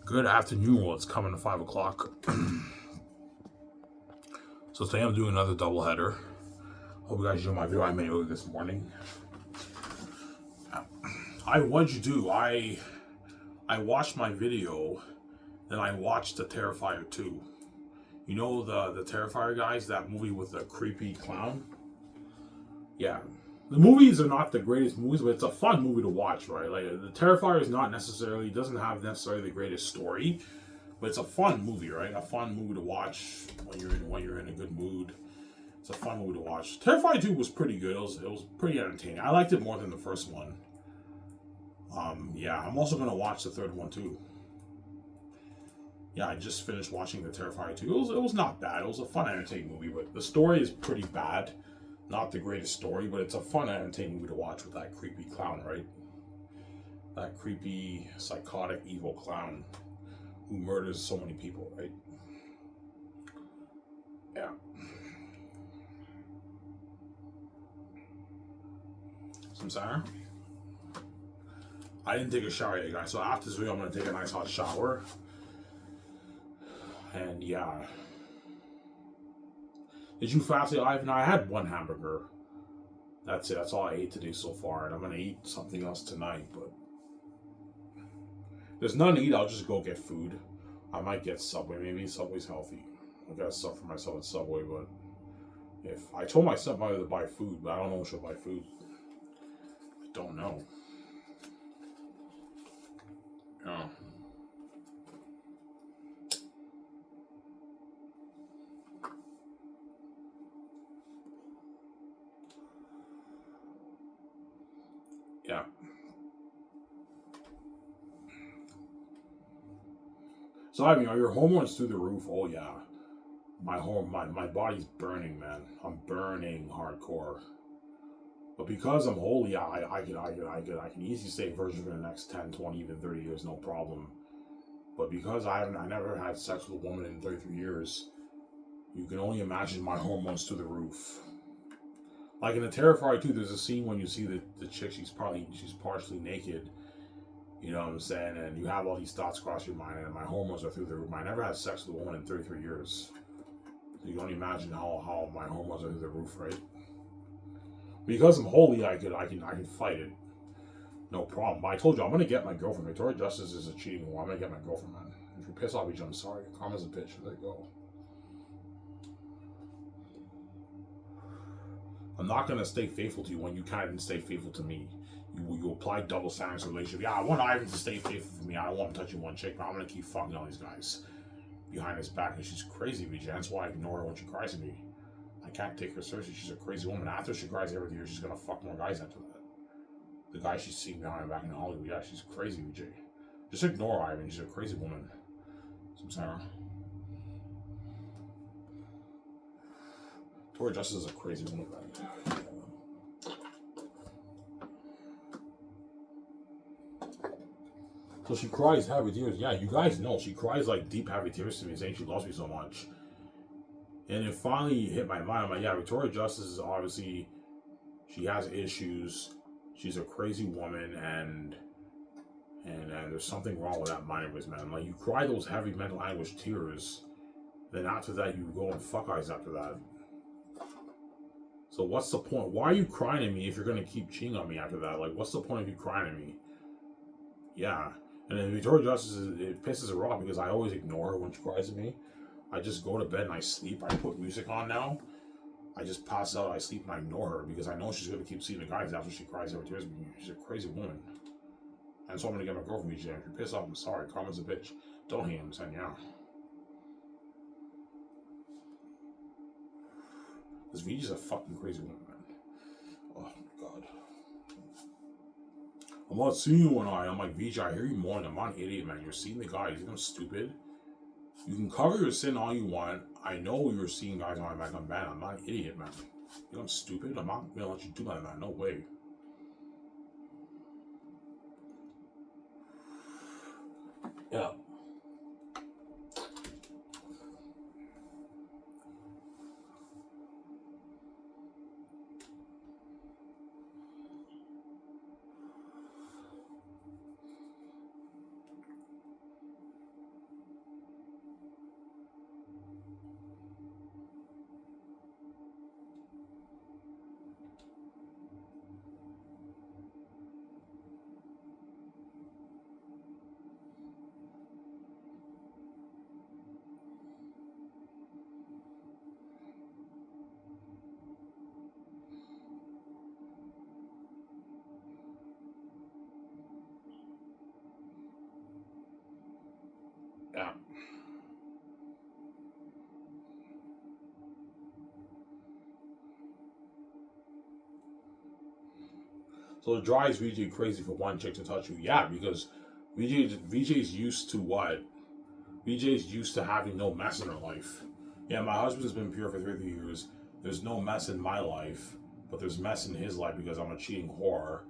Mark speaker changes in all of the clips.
Speaker 1: Good afternoon. Well, it's coming to 5 o'clock. So today I'm doing another double header. Hope you guys enjoyed my video I made earlier this morning. What'd you do? I watched my video, then I watched the Terrifier 2. You know the Terrifier guys, that movie with the creepy clown? Yeah. The movies are not the greatest movies, but it's a fun movie to watch, right? Like the Terrifier is not necessarily, doesn't have necessarily the greatest story, but it's a fun movie, right? A fun movie to watch when you're in a good mood. It's a fun movie to watch. Terrifier 2 was pretty good. It was pretty entertaining. I liked it more than the first one. Yeah, I'm also gonna watch the third one too. Yeah, I just finished watching the Terrifier 2. It was not bad. It was a fun, entertaining movie, but the story is pretty bad. Not the greatest story, but it's a fun, entertaining movie to watch with that creepy clown, right? That creepy, psychotic, evil clown who murders so many people, right? Yeah. Some sour? I didn't take a shower yet, guys. So after this video, I'm gonna take a nice hot shower. And yeah. Did you fast today, Ivan? I had one hamburger. That's it. That's all I ate today so far. And I'm gonna eat something else tonight, but there's none to eat. I'll just go get food. I might get Subway. Maybe Subway's healthy. I gotta sub for myself at Subway, but if I told my stepmother to buy food, but I don't know if she'll buy food. I don't know. Yeah. Yeah. So I mean, are your hormones through the roof? Oh yeah. My body's burning, man. I'm burning hardcore. But because I'm holy, I can easily stay virgin for the next 10, 20, even 30 years, no problem. But because I never had sex with a woman in 33 years, you can only imagine my hormones through the roof. Like in the Terrifier 2, there's a scene when you see the chick, she's partially naked. You know what I'm saying? And you have all these thoughts cross your mind, and my hormones are through the roof. I never had sex with a woman in 33 years. So you can only imagine how my hormones are through the roof, right? Because I'm holy, I can fight it. No problem. But I told you, I'm gonna get my girlfriend. Victoria Justice is a cheating whore. I'm gonna get my girlfriend, man. If you piss off each other, I'm sorry. Calm as a bitch. Let it go. I'm not gonna stay faithful to you when you can't stay faithful to me. You apply double standards to a relationship. Yeah, I want Ivan to stay faithful to me. I don't want him touching one chick, but I'm gonna keep fucking all these guys behind his back, and she's crazy, VJ. That's why I ignore her when she cries at me. I can't take her seriously. She's a crazy woman. After she cries every year, she's gonna fuck more guys after that. The guy she's seeing behind back in Hollywood, yeah, she's crazy, VJ. Just ignore Ivan. She's a crazy woman. Some Sarah. Tori Justice is a crazy woman, man. So she cries happy tears. Yeah, you guys know she cries like deep happy tears to me, saying she loves me so much. And it finally hit my mind. I'm like, yeah, Victoria Justice is obviously, she has issues. She's a crazy woman, and there's something wrong with that mind of his, man. Like, you cry those heavy mental anguish tears, then after that you go and fuck eyes after that. So what's the point? Why are you crying at me if you're gonna keep cheating on me after that? Like, what's the point of you crying at me? Yeah. And then Victoria Justice, it pisses her off because I always ignore her when she cries at me. I just go to bed and I sleep. I put music on now. I just pass out, I sleep, and I ignore her because I know she's going to keep seeing the guys after she cries every tears. She's a crazy woman. And so I'm going to get my girlfriend each day. If you're pissed off, I'm sorry. Karma's a bitch. Don't hate him, saying, yeah. This VJ's a fucking crazy woman, man. Oh, my God. I'm not seeing you one eye. I'm like, VJ, I hear you mourning. I'm not an idiot, man. You're seeing the guys. You think I'm stupid? You can cover your sin all you want. I know you're seeing guys on my back. I'm bad. I'm not an idiot, man. You think I'm stupid? I'm not going to let you do that, man. No way. Yeah. Yeah. So it drives VJ crazy for one chick to touch you. Yeah, because VJ's used to what? VJ's used to having no mess in her life. Yeah, my husband's been pure for 30 years. There's no mess in my life, but there's mess in his life because I'm a cheating whore.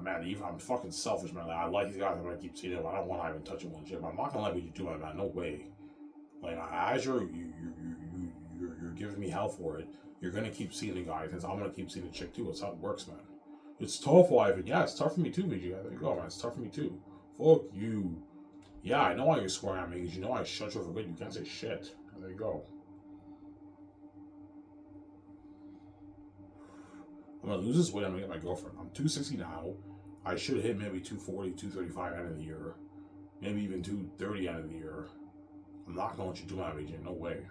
Speaker 1: Man, even I'm fucking selfish, man. Like, I like these guys. I'm gonna keep seeing them. I don't want to even touch one chick. I'm not gonna let you do it, man. No way. Like, as you're giving me hell for it, you're gonna keep seeing the guys, and I'm gonna keep seeing the chick too. That's how it works, man. It's tough, Ivan. Yeah, it's tough for me too, VJ. There you go, man. It's tough for me too. Fuck you. Yeah, I know why you're swearing at me because you know I shut you for good. You can't say shit. There you go. I'm gonna lose this weight. I'm gonna get my girlfriend. I'm 260 now. I should hit maybe 240, 235 end of the year. Maybe even 230 end of the year. I'm not gonna let you do my VJ. No way.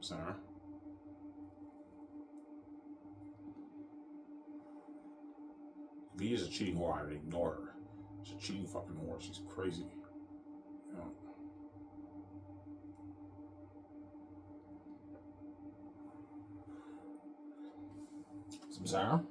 Speaker 1: Sarah. V is a cheating whore. I would ignore her. She's a cheating fucking whore. She's crazy. You know? Some Sarah?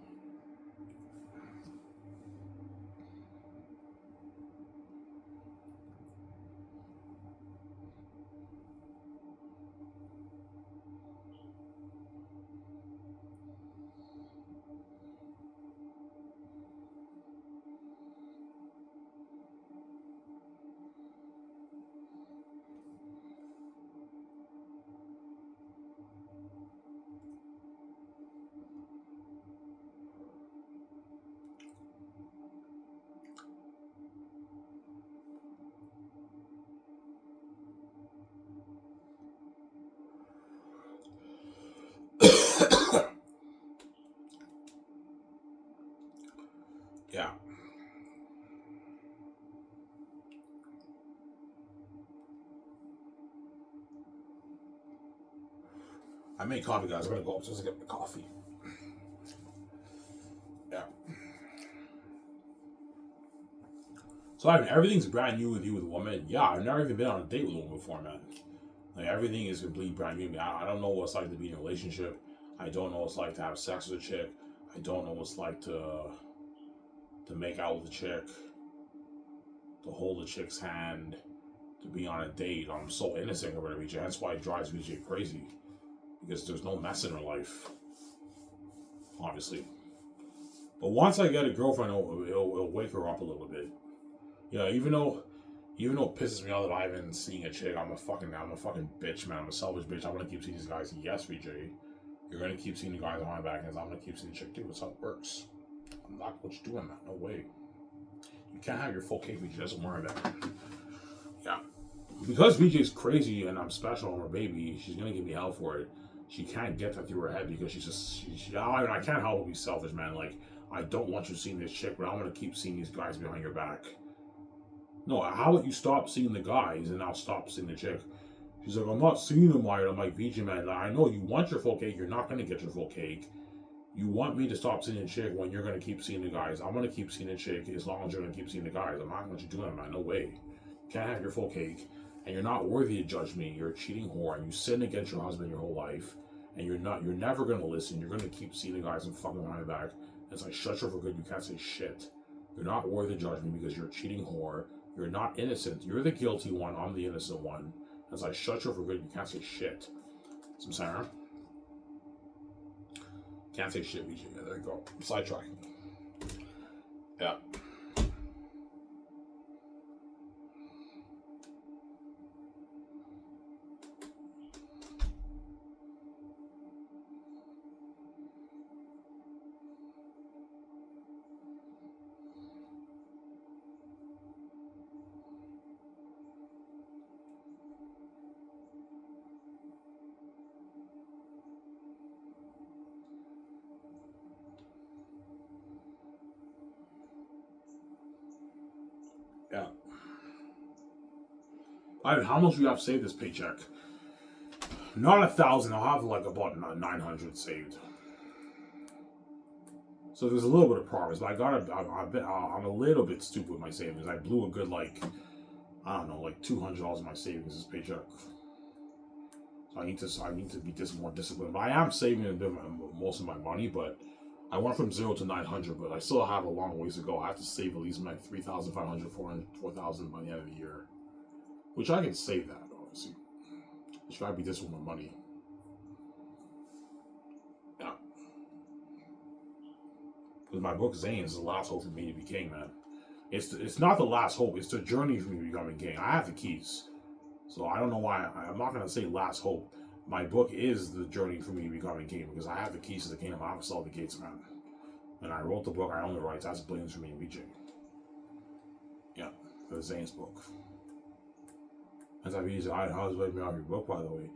Speaker 1: Yeah. I made coffee, guys. I'm gonna go upstairs and get my coffee. Yeah. So I mean, everything's brand new with you with a woman. Yeah, I've never even been on a date with a woman before, man. Like everything is completely brand new. I don't know what it's like to be in a relationship. I don't know what it's like to have sex with a chick. I don't know what it's like to make out with a chick, to hold a chick's hand, to be on a date. I'm so innocent over VJ. That's why it drives VJ crazy. Because there's no mess in her life. Obviously. But once I get a girlfriend, it'll wake her up a little bit. Yeah, even though it pisses me off that I've been seeing a chick, I'm a fucking bitch, man. I'm a selfish bitch. I'm gonna keep seeing these guys. Yes, VJ. You're gonna keep seeing the guys on my back, and I'm gonna keep seeing the chick too. That's how it works. I'm not what you're doing, man. No way. You can't have your full cake, VJ. Doesn't worry about it. Yeah. Because VJ's crazy and I'm special on her baby, she's gonna give me hell for it. She can't get that through her head because I can't help but be selfish, man. Like, I don't want you seeing this chick, but I'm gonna keep seeing these guys behind your back. No, how about you stop seeing the guys and I'll stop seeing the chick? She's like, I'm not seeing them, Wyatt. I'm like, VJ, man, like, I know you want your full cake. You're not gonna get your full cake. You want me to stop seeing the chick when you're gonna keep seeing the guys. I'm gonna keep seeing the chick as long as you're gonna keep seeing the guys. I'm not gonna let you do that, man. No way. You can't have your full cake. And you're not worthy to judge me. You're a cheating whore, and you sin against your husband your whole life, and you're never gonna listen. You're gonna keep seeing the guys and fucking behind my back. It's like, shut your for good. You can't say shit. You're not worthy to judge me because you're a cheating whore. You're not innocent. You're the guilty one. I'm the innocent one. It's like, shut your for good. You can't say shit. Some Sarah. Can't say shit, VJ. Yeah, there you go. Sidetracking. Yeah. Yeah. How much do you have saved this paycheck? Not 1,000. I'll have like about 900 saved. So there's a little bit of progress, but I'm a little bit stupid with my savings. I blew a good I don't know, like $200 of my savings is paycheck. So I need to be more disciplined. But I am saving a bit most of my money, but I went from 0 to 900, but I still have a long ways to go. I have to save at least my 3,500, 400, 4,000 by the end of the year, which I can save that obviously. Just gotta be disciplined with my money. Yeah, because my book Xanus is the last hope for me to be king, man. It's not the last hope. It's the journey for me to becoming king. I have the keys, so I don't know why. I'm not gonna say last hope. My book is the journey for me to becoming king because I have the keys to the kingdom. I have all the gates, man. And I wrote the book. I own the rights. That's billions for me reaching. Yeah, the Xanus book. As I've used, I was waiting off your book, by the way.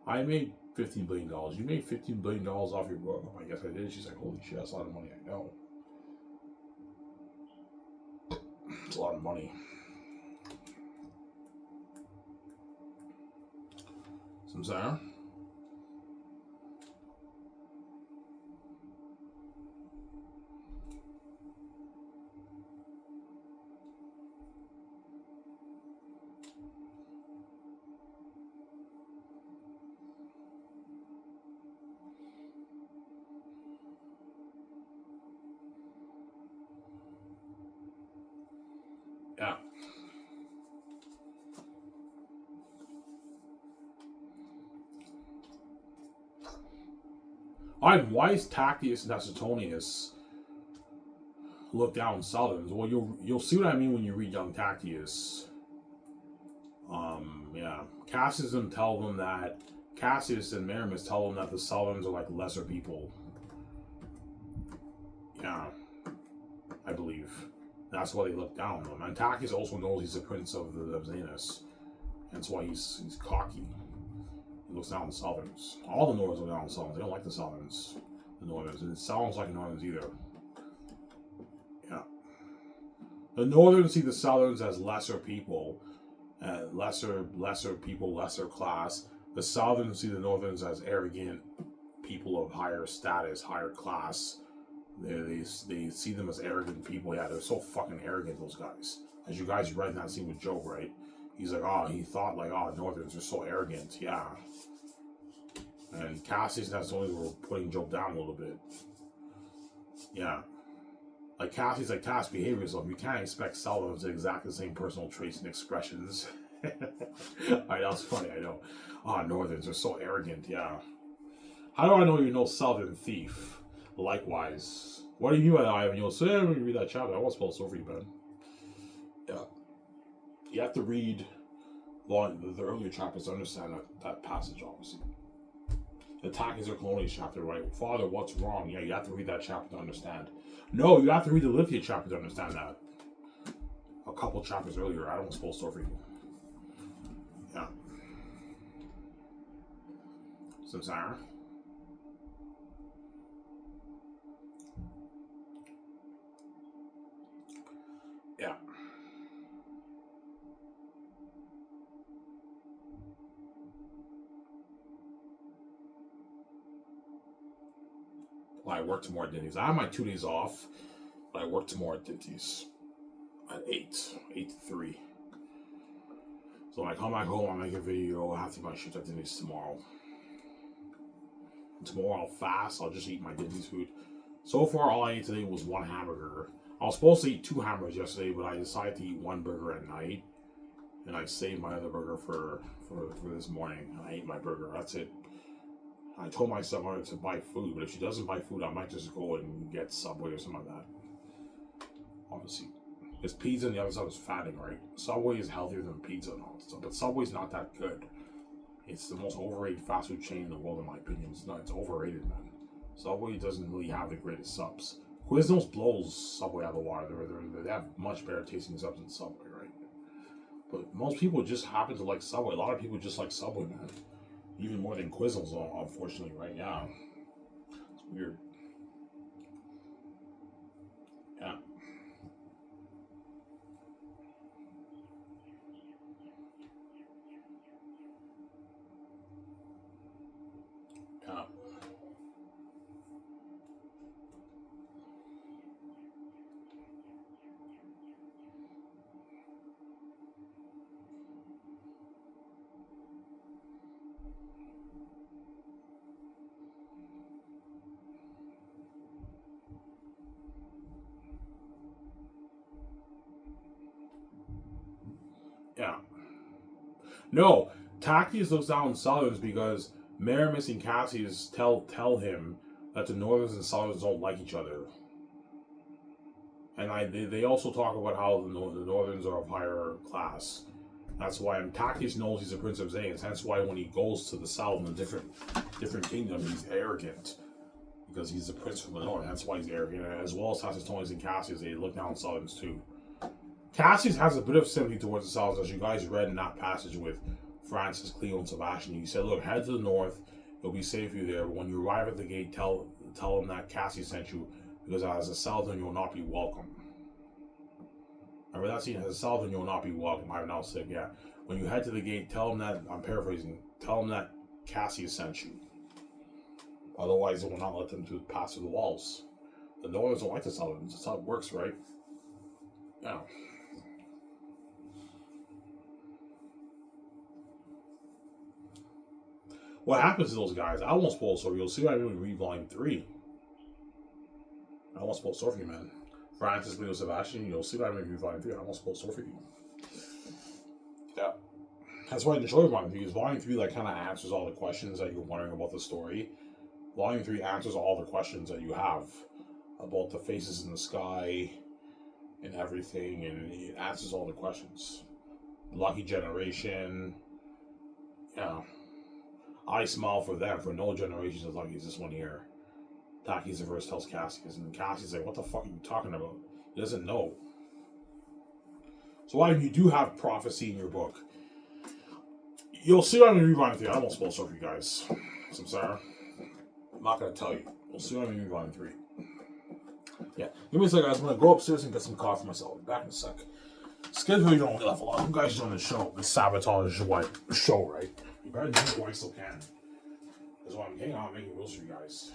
Speaker 1: I made $15 billion. You made $15 billion off your book. I guess I did. She's like, holy shit, that's a lot of money. I know. It's a lot of money. Some Sarah? Yeah. Why is Tactius and Tacitonius look down Southerns? Well, you'll see what I mean when you read Young Tactius. Yeah. Cassius and Maramus tell them that the Southerns are like lesser people. Yeah, I believe. That's why they look down on them. And Tactius also knows he's the prince of Xanus. That's why he's cocky. He looks down on the Southerns. All the Northerns look down on the Southerns. They don't like the Southerns. The Northerns. And the Southerns like the Northerns either. Yeah. The Northerns see the Southerns as lesser people. Lesser people, lesser class. The Southerns see the Northerns as arrogant people of higher status, higher class. They see them as arrogant people. Yeah, they're so fucking arrogant, those guys. As you guys read in that scene with Job, right? He's like, he thought like, Northerns are so arrogant. Yeah. And Cassius and Tacitonius were putting Job down a little bit. Yeah. Like Cassie's like, Task, behave yourself. You can't expect Southerns to exact the same personal traits and expressions. Alright, that was funny, I know. Northerns are so arrogant, yeah. How do I know you're no Southern thief? Likewise. What do you mean by that, Ivan? You'll say when you read that chapter. I won't spell it so for you, man. Yeah. You have to read the earlier chapters to understand that passage, obviously. The Tactics or Colonials chapter, right? Father, what's wrong? Yeah, you have to read that chapter to understand. No, you have to read the Lithia chapter to understand that. A couple chapters earlier, I don't suppose so for you. Yeah. Samsara. Yeah. Well, I work tomorrow at Dinty's. I have my 2 days off, but I work tomorrow at Dinty's at 8 to 3. So when I come back home, I'll make a video. I'll have to do my shift at Dinty's tomorrow. Tomorrow I'll fast. I'll just eat my Dinty's food. So far, all I ate today was 1 hamburger. I was supposed to eat 2 hamburgers yesterday, but I decided to eat 1 burger at night. And I saved my other burger for this morning. I ate my burger. That's it. I told my stepmother to buy food, but if she doesn't buy food, I might just go and get Subway or something like that. Obviously. Because pizza and the other stuff is fattening, right? Subway is healthier than pizza and all that stuff, but Subway's not that good. It's the most overrated fast food chain in the world, in my opinion. It's overrated, man. Subway doesn't really have the greatest subs. Quiznos blows Subway out of the water. They have much better tasting subs than Subway, right? But most people just happen to like Subway. A lot of people just like Subway, man. Even more than Quiznos, unfortunately, right now. It's weird. Yeah. Yeah. No, Tactius looks down on Southerners because Maramis and Cassius tell him that the Northerners and Southerners don't like each other. And they also talk about how the Northerns are of higher class. That's why Tactius knows he's a Prince of Xanus. That's why when he goes to the south in a different kingdom, he's arrogant. Because he's a prince from the north. That's why he's arrogant. As well as Tacitus and Cassius, they look down on Southerns too. Cassius has a bit of sympathy towards the Southerns, as you guys read in that passage with Francis, Cleo, and Sebastian. He said, look, head to the north. It'll be safe for you there. But when you arrive at the gate, tell them that Cassius sent you. Because as a Southern, you will not be welcome. Remember that scene? As a Southern, you will not be welcome. I'm now sick, yeah. When you head to the gate, tell them that, I'm paraphrasing, tell them that Cassius sent you. Otherwise, they will not let them pass through the walls. The Northerners don't like the Southerns. That's how it works, right? Yeah. What happens to those guys? I won't spoil the story. You'll see what I mean when we read Volume 3. I won't spoil the story for you, man. Francis, Leo, Sebastian, you'll see what I mean when we read Volume 3. I won't spoil the story for you. Yeah. That's why I enjoy Volume 3, because Volume 3 kind of answers all the questions that you're wondering about the story. Volume 3 answers all the questions that you have about the faces in the sky and everything, and it answers all the questions. Lucky generation. Yeah. I smile for them, for no generation as lucky as this one here. Taki's the first tells Cassius, and Cassius like, what the fuck are you talking about? He doesn't know. So why you do have prophecy in your book. You'll see what I'm going to read Volume 3. I won't spoil stuff for you guys. I'm sorry. I'm not going to tell you. We'll see what I'm going to read Volume 3. Yeah. Give me a second, guys. I'm going to go upstairs and get some coffee myself. I'll be back in a sec. Schedule you don't left a lot. You guys join the show. The sabotage show, right? You better do it while you still can. That's why I'm hanging on making rules for you guys.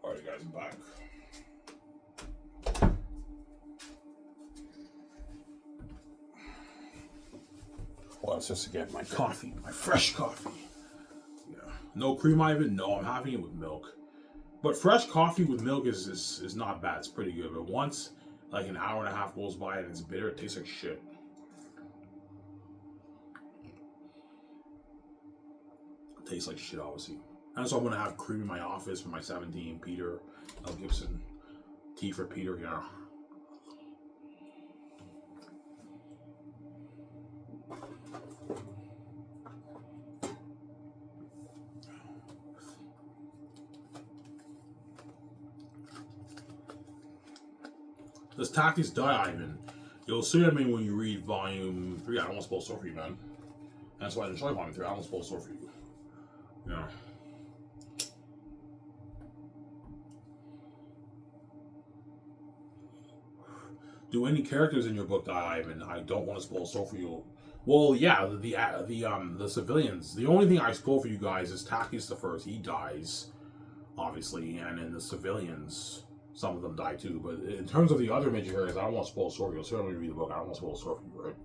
Speaker 1: Alright, guys, I'm back. Well, it's just to get my coffee, my fresh coffee. Yeah. No cream, Ivan? No, I'm having it with milk. But fresh coffee with milk is not bad. It's pretty good. But once, like an hour and a half goes by and it's bitter, it tastes like shit. It tastes like shit, obviously. And so I'm going to have cream in my office for my 17, Peter, L. Gibson. Tea for Peter, yeah. Does Tactics die, Ivan? You'll see what I mean when you read Volume 3. I don't want to spoil the story for you, man. That's why I enjoy Volume 3. I don't want to spoil the story for you. Yeah. Do any characters in your book die, Ivan? I don't want to spoil the story for you. Well, yeah, the civilians. The only thing I spoil for you guys is Tacius the First. He dies, obviously, and then the civilians, some of them die too. But in terms of the other major characters, I don't want to spoil the story. You'll certainly read the book. I don't want to spoil the story for you, right?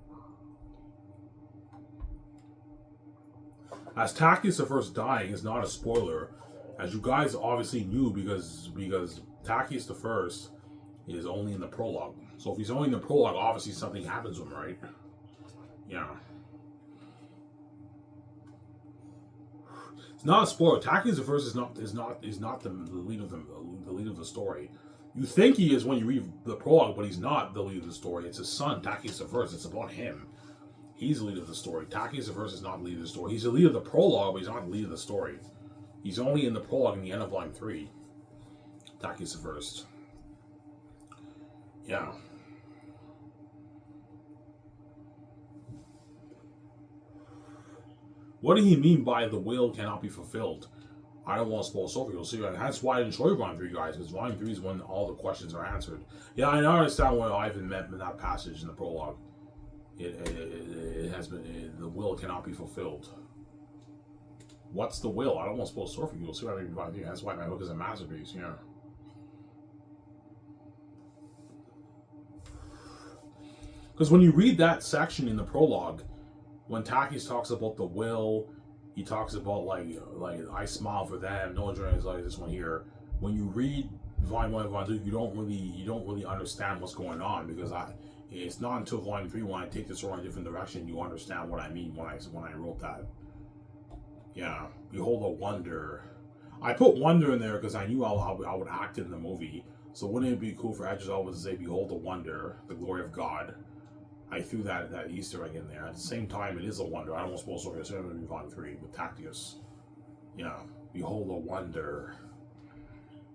Speaker 1: As Tacius the First dying is not a spoiler, as you guys obviously knew because Tacius the First is only in the prologue. So if he's only in the prologue, obviously something happens to him, right? Yeah. It's not a spoiler. Tacius the First is not the lead of the lead of the story. You think he is when you read the prologue, but he's not the lead of the story. It's his son, Tacius the First. It's about him. He's the lead of the story. Tacius the First is not the lead of the story. He's the lead of the prologue, but he's not the lead of the story. He's only in the prologue in the end of volume 3. Tacius the First. Yeah. What did he mean by the will cannot be fulfilled? I don't want to spoil Sophie. You'll see. That's why I enjoy Volume 3, guys, because Volume 3 is when all the questions are answered. Yeah, I now understand what Ivan meant in that passage in the prologue. It has been, the will cannot be fulfilled. What's the will? I don't want to spoil Sophie. You'll see what I mean by Volume 3. That's why my book is a masterpiece, yeah. Because when you read that section in the prologue, when Tacius talks about the will, he talks about like I smile for them. No journey is like this one here. When you read Volume 1 and Volume 2, you don't really understand what's going on because it's not until Volume 3 when I take the story in a different direction you understand what I mean when I wrote that. Yeah, behold a wonder. I put wonder in there because I knew I would act in the movie. So wouldn't it be cool for Edges always to say, "Behold the wonder, the glory of God"? I threw that Easter egg in there. At the same time, it is a wonder. I don't want to spoil story. It's going to be Volume 3 with Tacius. Yeah. Behold a wonder.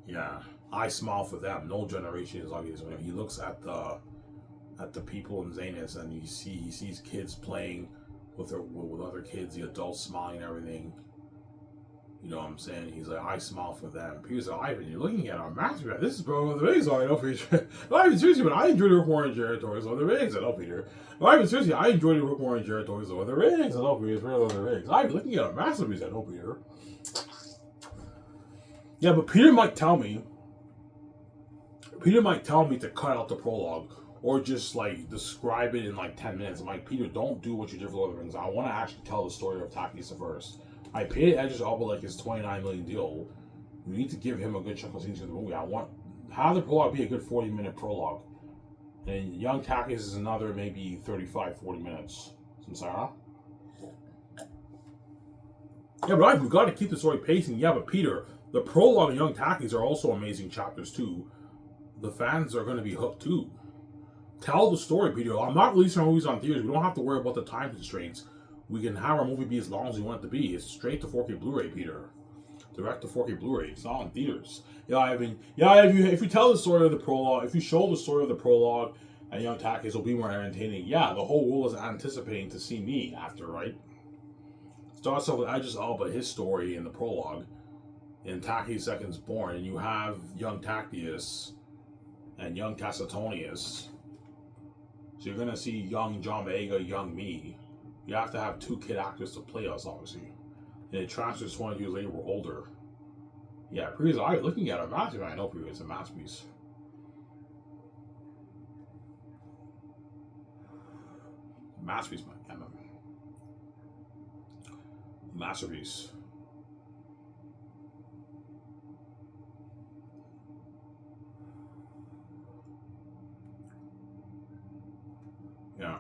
Speaker 1: Yeah. I smile for them. No generation is like this. He looks at the people in Xanus and he sees kids playing with other kids, the adults smiling and everything. You know what I'm saying? He's like, I smile for them. Peter's like, Ivan, you're looking at our masterpiece. This is bro of the Rings. I know, Peter. Ivan, seriously, but I enjoyed the Rook and Jared Toys of the Rings. I know, Peter. Ivan, seriously, I enjoyed the Rook and Jared Toys of the Rings. I know, Peter. It's real of the Rings. Ivan, looking at our masterpiece. I know, Peter. Yeah, but Peter might tell me to cut out the prologue or just like describe it in like 10 minutes. I'm like, Peter, don't do what you did for Lord of the Rings. I want to actually tell the story of Tacius the First. I paid Edges Alba like his $29 million deal. You need to give him a good chunk of scenes in the movie. Have the prologue be a good 40-minute prologue. And young Tacius is another maybe 35, 40 minutes. Samsara? Yeah, but we've got to keep the story pacing. Yeah, but Peter, the prologue and young Tacius are also amazing chapters too. The fans are going to be hooked too. Tell the story, Peter. I'm not releasing our movies on theaters. We don't have to worry about the time constraints. We can have our movie be as long as we want it to be. It's straight to 4K Blu-ray, Peter. Direct to 4K Blu-ray. It's not in theaters. Yeah, I mean, if you tell the story of the prologue, if you show the story of the prologue and young Tacius, will be more entertaining. Yeah, the whole world is anticipating to see me after, right? Starts off with Idris Elba, his story in the prologue, in Tacius Second's Born, and you have young Tacius and young Cassatonius. So you're gonna see young John Boyega, young me. You have to have two kid actors to play us, obviously. And it transfers 20 years later, we're older. Yeah, previous, I was looking at a masterpiece. I know previous, it's a masterpiece. Masterpiece, man. Masterpiece. Yeah.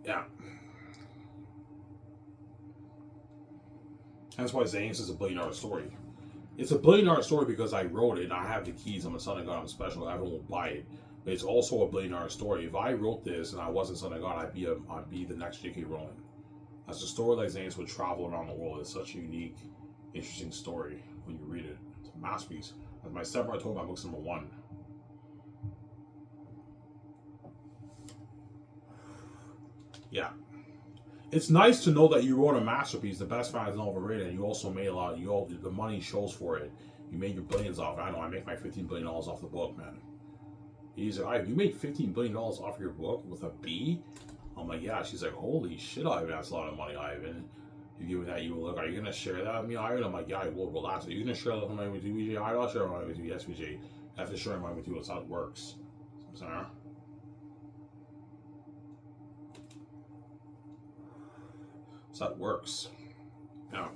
Speaker 1: Yeah. That's why Xanus is a $1 billion story. It's a $1 billion story because I wrote it and I have the keys. I'm a son of God. I'm special. Everyone will buy it. It's also a $1 billion story. If I wrote this and I wasn't son of God, I'd be the next J.K. Rowling. As a story like Xanus would travel around the world, it's such a unique, interesting story when you read it. It's a masterpiece. As my stepbrother told me, my book's #1. Yeah. It's nice to know that you wrote a masterpiece, the best fantasy novel ever written, and you also made a lot. The money shows for it. You made your billions off. I know I make my $15 billion off the book, man. He's like, you made $15 billion off your book with a B? I'm like, yeah. She's like, holy shit, Ivan, that's a lot of money, Ivan. You give me that, you look. Are you gonna share that with me, Ivan? I'm like, yeah, I will. Relax. Are you gonna share that money with you, VJ? I'll share money with you. Yes, VJ. I have to share money with you. That's how it works. Sorry. That's how it works. Yeah.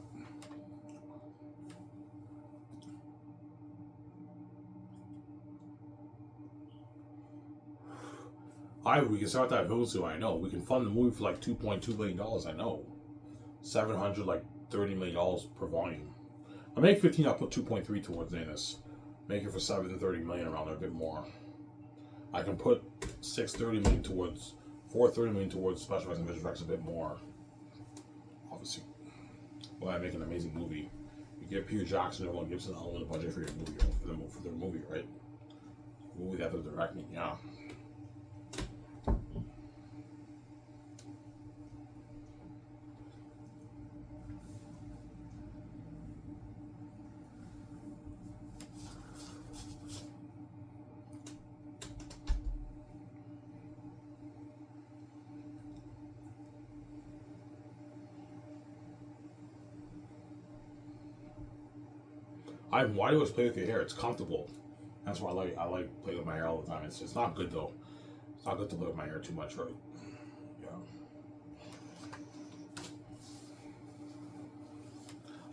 Speaker 1: We can start that Hulu. I know we can fund the movie for like $2.2 billion. I know, $730 million per volume. I make 15. I'll put 2.3 towards Xanus. Make it for $730 million around there, a bit more. I can put $630 million towards $430 million towards special effects and visual effects, a bit more. Obviously, well, I make an amazing movie. You get Peter Jackson and everyone gives an element of budget for your movie, for their movie, right? The movie that they're directing, yeah. Why do you always play with your hair? It's comfortable. That's why I like playing with my hair all the time. It's not good though. It's not good to play with my hair too much, right? Yeah.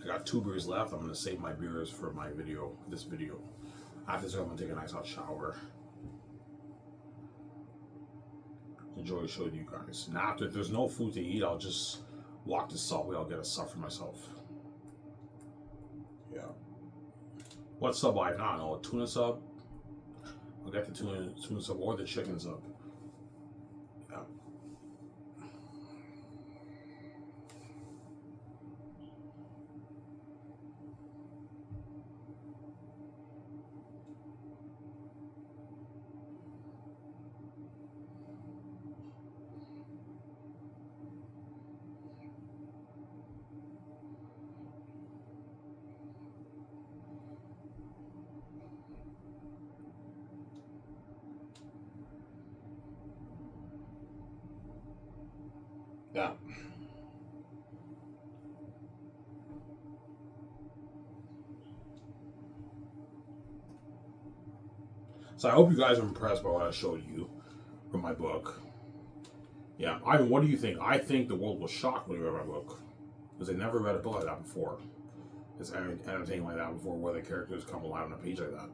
Speaker 1: I got 2 beers left. I'm gonna save my beers for my video. This video. After this, I'm gonna take a nice hot shower. Enjoy showing you guys. And after, if there's no food to eat, I'll just walk to Subway. I'll get a sub for myself. Yeah. What sub I not know? A tuna sub? I'll get the tuna sub or the chicken sub. Yeah. Yeah. So I hope you guys are impressed by what I showed you from my book. Yeah, Ivan, what do you think? I think the world was shocked when they read my book. Because they never read a book like that before. It's entertaining like that before, where the characters come alive on a page like that.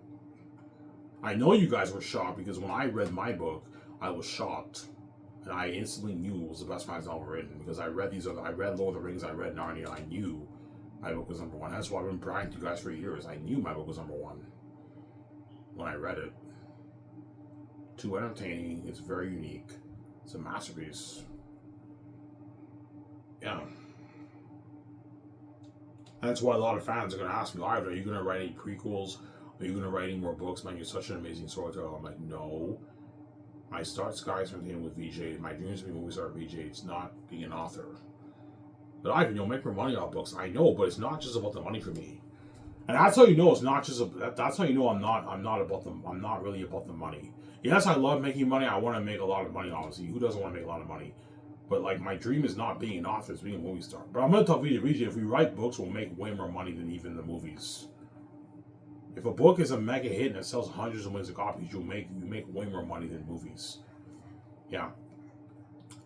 Speaker 1: I know you guys were shocked because when I read my book, I was shocked. And I instantly knew it was the best fantasy novel written because I read I read Lord of the Rings, I read Narnia, I knew my book was #1. That's why I've been bragging to you guys for years. I knew my book was #1 when I read it. Too entertaining, it's very unique. It's a masterpiece. Yeah. That's why a lot of fans are going to ask me, are you going to write any prequels? Are you going to write any more books? Man, you're such an amazing storyteller. I'm like, no. I start Sky's Entertainment with VJ. My dream is to be a movie star VJ. It's not being an author. But Ivan, you'll make more money off books. I know, but it's not just about the money for me. And that's how you know it's not just. That's how you know I'm not really about the money. Yes, I love making money. I want to make a lot of money. Obviously, who doesn't want to make a lot of money? But like, my dream is not being an author; it's being a movie star. But I'm gonna tell VJ, if we write books, we'll make way more money than even the movies. If a book is a mega hit and it sells hundreds of millions of copies, you make way more money than movies. Yeah.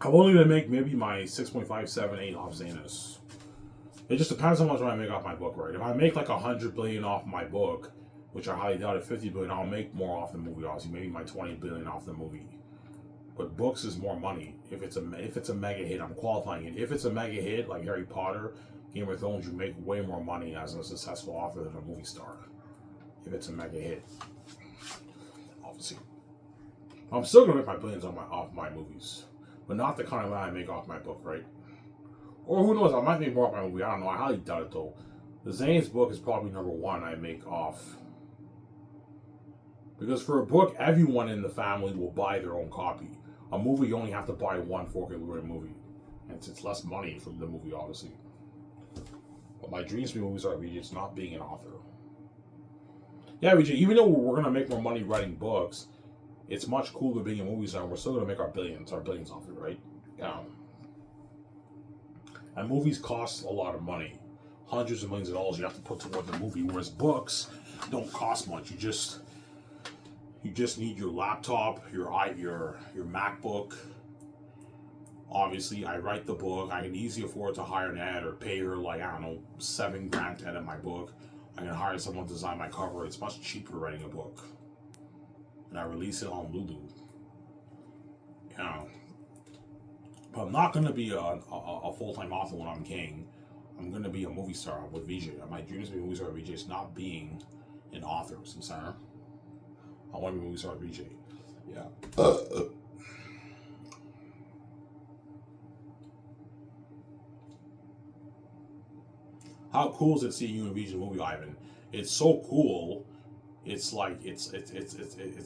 Speaker 1: I'm only gonna make maybe my 6.5, 7, 8 off Xanus. It just depends how much I make off my book, right? If I make like 100 billion off my book, which I highly doubt, at 50 billion, I'll make more off the movie. Obviously, maybe my 20 billion off the movie. But books is more money. If it's a mega hit, I'm qualifying it. If it's a mega hit like Harry Potter, Game of Thrones, you make way more money as a successful author than a movie star. If it's a mega hit, obviously. I'm still gonna make my billions on off my movies, but not the kind of money I make off my book, right? Or who knows? I might make more off my movie. I don't know. I highly doubt it though. The Xanus book is probably number one I make off, because for a book, everyone in the family will buy their own copy. A movie, you only have to buy one 4K Blu-ray movie, and it's less money from the movie, obviously. But my dreams for movies are RBG. It's not being an author. Yeah, RBG. Even though we're gonna make more money writing books, it's much cooler being a movie star. And we're still gonna make our billions off it, right? Yeah. And movies cost a lot of money, hundreds of millions of dollars you have to put toward the movie. Whereas books don't cost much. You just need your laptop, your MacBook. Obviously, I write the book. I can easily afford to hire an editor, pay her like, I don't know, $7,000 to edit my book. I can hire someone to design my cover. It's much cheaper writing a book. And I release it on Lulu. Yeah. But I'm not going to be a full-time author when I'm king. I'm going to be a movie star with VJ. My dream is to be a movie star with VJ. It's not being an author, Sarah. I want to be a movie star with VJ. Yeah. How cool is it seeing you in VJ movie, Ivan? It's so cool. It's like it's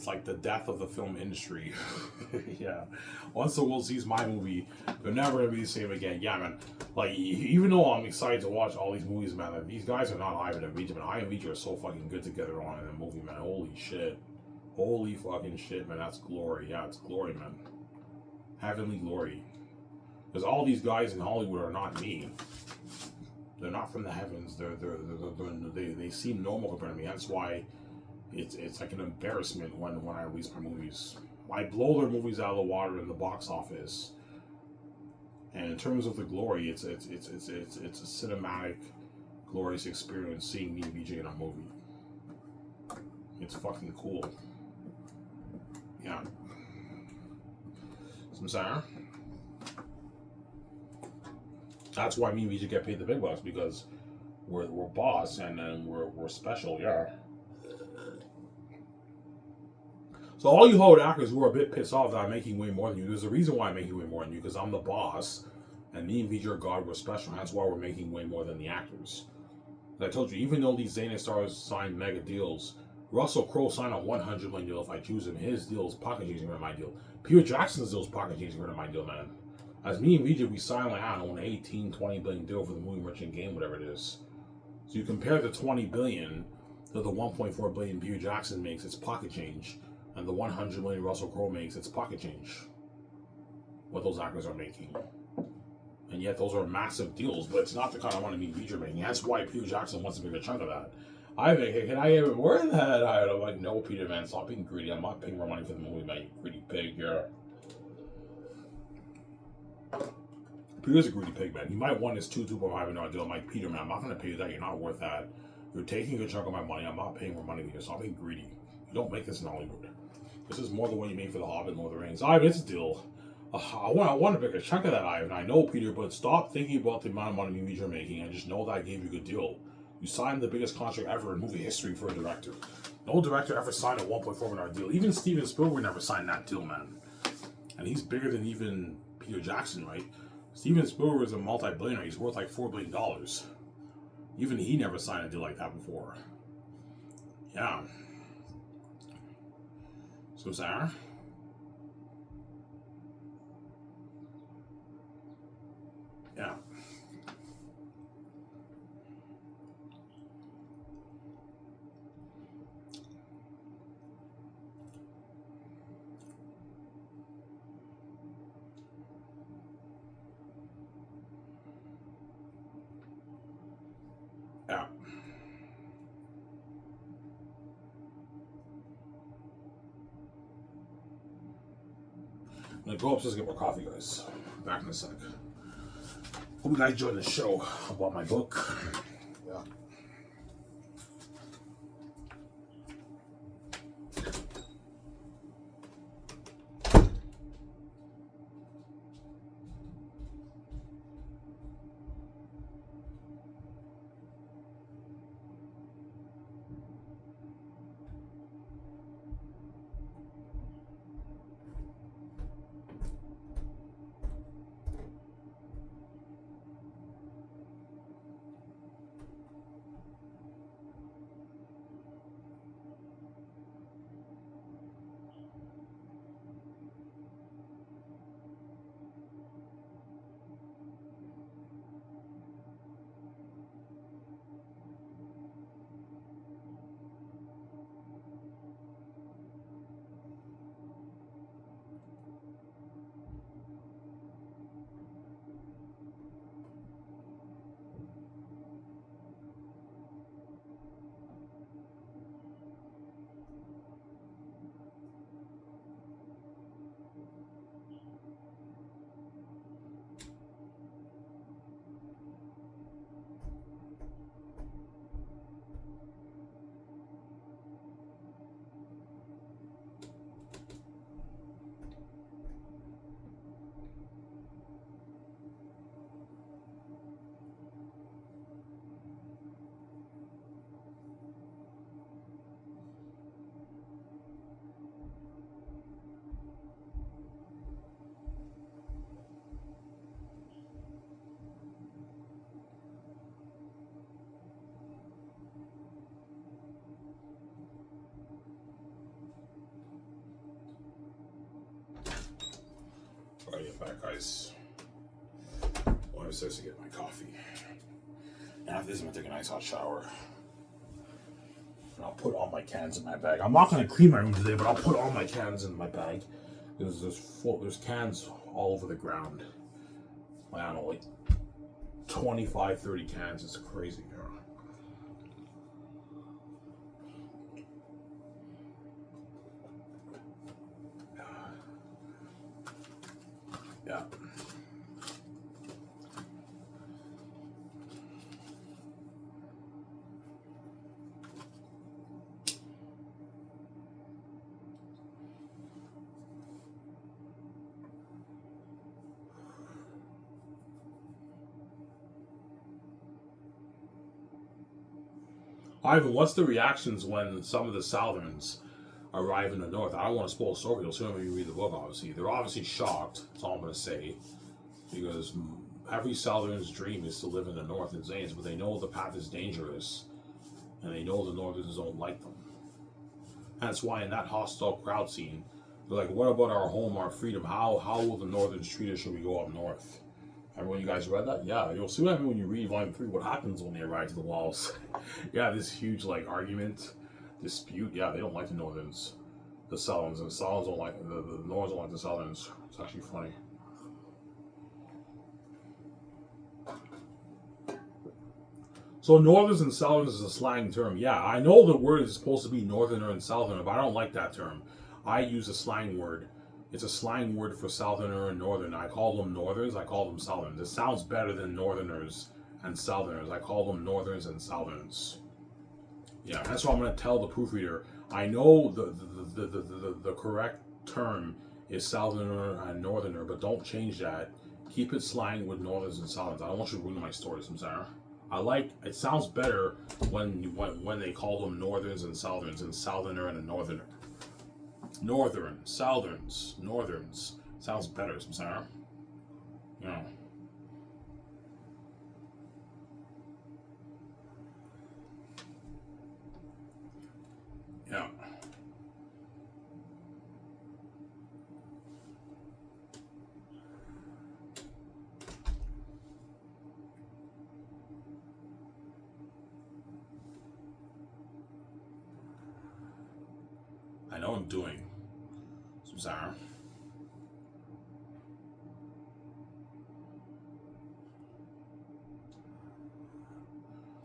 Speaker 1: like the death of the film industry. Yeah. Once the world sees my movie, they're never gonna be the same again. Yeah, man. Like, even though I'm excited to watch all these movies, man, like, these guys are not Ivan and VJ, but Ivan and VJ are so fucking good together on a movie, man. Holy shit. Holy fucking shit, man. That's glory. Yeah, it's glory, man. Heavenly glory. Because all these guys in Hollywood are not me. They're not from the heavens. They seem normal compared to me. That's why it's like an embarrassment when I release my movies. I blow their movies out of the water in the box office. And in terms of the glory, it's a cinematic, glorious experience seeing me and VJ in a movie. It's fucking cool. Yeah. Some Sarah. That's why me and VJ get paid the big bucks, because we're boss and then we're special, yeah. So all you Hollywood actors who are a bit pissed off that I'm making way more than you, there's a reason why I'm making way more than you, because I'm the boss, and me and VJ are God, we're special, and that's why we're making way more than the actors. As I told you, even though these Xanus stars signed mega deals, Russell Crowe signed a $100 million deal if I choose him. His deal is pocket changing for my deal. Peter Jackson's deal is pocket changing for my deal, man. As me and VJ, we signed like, I don't know, an 18, 20 billion deal for the movie merchant game, whatever it is. So you compare the 20 billion to the 1.4 billion Peter Jackson makes, it's pocket change. And the 100 million Russell Crowe makes, it's pocket change. What those actors are making. And yet those are massive deals, but it's not the kind of money me and VJ are making. That's why Peter Jackson wants a bigger chunk of that. I think, hey, can I have it more than that? I'm like, no, Peter, man, stop being greedy. I'm not paying more money for the movie, man, you greedy pig here. Peter's a greedy pig, man. He might want his $2.5 million deal. I'm like, Peter, man, I'm not going to pay you that. You're not worth that. You're taking a good chunk of my money. I'm not paying more money than you. Stop being greedy. You don't make this in Hollywood. This is more than what you made for The Hobbit and Lord of the Rings. Ivan, it's a deal. I want a bigger chunk of that, Ivan. I know, Peter, but stop thinking about the amount of money you're making and just know that I gave you a good deal. You signed the biggest contract ever in movie history for a director. No director ever signed a $1.4 million deal. Even Steven Spielberg never signed that deal, man. And he's bigger than even Peter Jackson, right? Steven Spielberg is a multi-billionaire. He's worth like $4 billion. Even he never signed a deal like that before. Yeah. So, Sarah? Yeah. Yeah. I'm gonna go upstairs and get more coffee, guys. Back in a sec. Hope you guys enjoyed the show about my book. Yeah. back, guys. Well, I'm supposed to get my coffee. And after this, I'm gonna take a nice hot shower. And I'll put all my cans in my bag. I'm not gonna clean my room today, but I'll put all my cans in my bag. There's cans all over the ground. I don't know, like 25, 30 cans. It's crazy. Yeah. Ivan, what's the reactions when some of the Southerns arrive in the North? I don't want to spoil the story. You'll see when you read the book, obviously. They're obviously shocked, that's all I'm going to say. Because every Southern's dream is to live in the North in Xanus, but they know the path is dangerous. And they know the Northerners don't like them. That's why in that hostile crowd scene, they're like, what about our home, our freedom? How will the Northerns treat us should we go up north? Everyone, you guys read that? Yeah, you'll see what happens when you read volume 3, what happens when they arrive to the walls. Yeah, this huge, like, argument, dispute. Yeah, they don't like the Northerns, the Southerns, and the Southerns don't like, the Northerners don't like the Southerns. It's actually funny. So Northerners and Southerners is a slang term. Yeah, I know the word is supposed to be Northerner and Southerner, but I don't like that term. I use a slang word. It's a slang word for Southerner and Northern. I call them Northerns, I call them Southerns. It sounds better than Northerners and Southerners. I call them Northerns and Southerns. Yeah, that's what I'm going to tell the proofreader. I know the correct term is Southerner and Northerner, but don't change that. Keep it slang with Northerns and Southerns. I don't want you to ruin my story, Samsara. It sounds better when they call them Northerns and Southerns, and Southerner and a Northerner. Northern, Southerns, Northerns. Sounds better, Samsara. Yeah. Yeah. I know I'm doing. Samsara.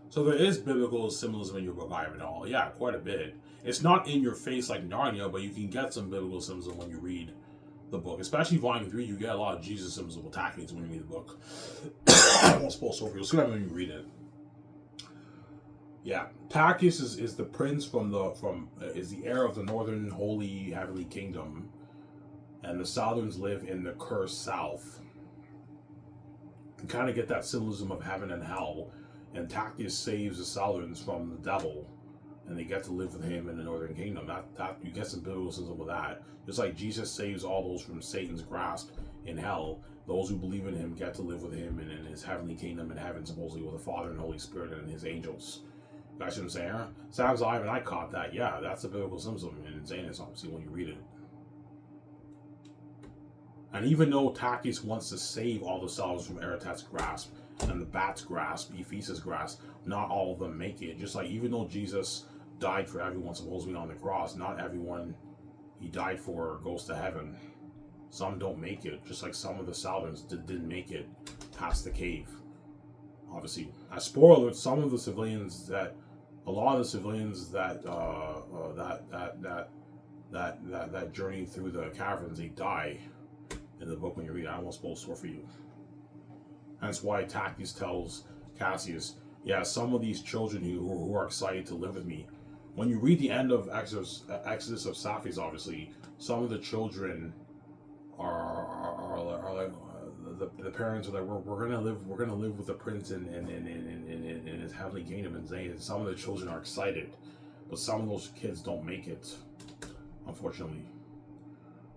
Speaker 1: So there is biblical symbolism in your book, Ivanhoe. Yeah, quite a bit. It's not in your face like Narnia, but you can get some biblical symbolism when you read the book. Especially volume 3, you get a lot of Jesus symbolism attacking when you read the book. I won't spoil so for you. You'll see that when you read it. Yeah, Tachys is the prince is the heir of the northern holy heavenly kingdom, and the Southerns live in the cursed south. You kind of get that symbolism of heaven and hell. And Tachys saves the Southerns from the devil, and they get to live with him in the Northern Kingdom. That you get some biblical symbolism with that. Just like Jesus saves all those from Satan's grasp in hell, those who believe in him get to live with him in his heavenly kingdom in heaven, supposedly with the Father and Holy Spirit and his angels. You guys see what I'm saying? Sounds alive, and I caught that. Yeah, that's a biblical symbolism in Xanus, obviously, when you read it. And even though Tachys wants to save all the Southerns from Eratet's grasp, and the bat's grasp, Ephesus' grasp, not all of them make it. Just like even though Jesus died for everyone supposedly on the cross, not everyone he died for goes to heaven. Some don't make it, just like some of the Southerns didn't make it past the cave. Obviously, as spoiler alert, some of the civilians that that journey through the caverns, they die in the book when you read it. I won't spoil the story for you. That's why Tachys tells Cassius, yeah, some of these children who are excited to live with me. When you read the end of Exodus of Sapphies, obviously, some of the children are like the parents are like, we're gonna live with the prince in his heavenly kingdom and Zane. Some of the children are excited, but some of those kids don't make it, unfortunately.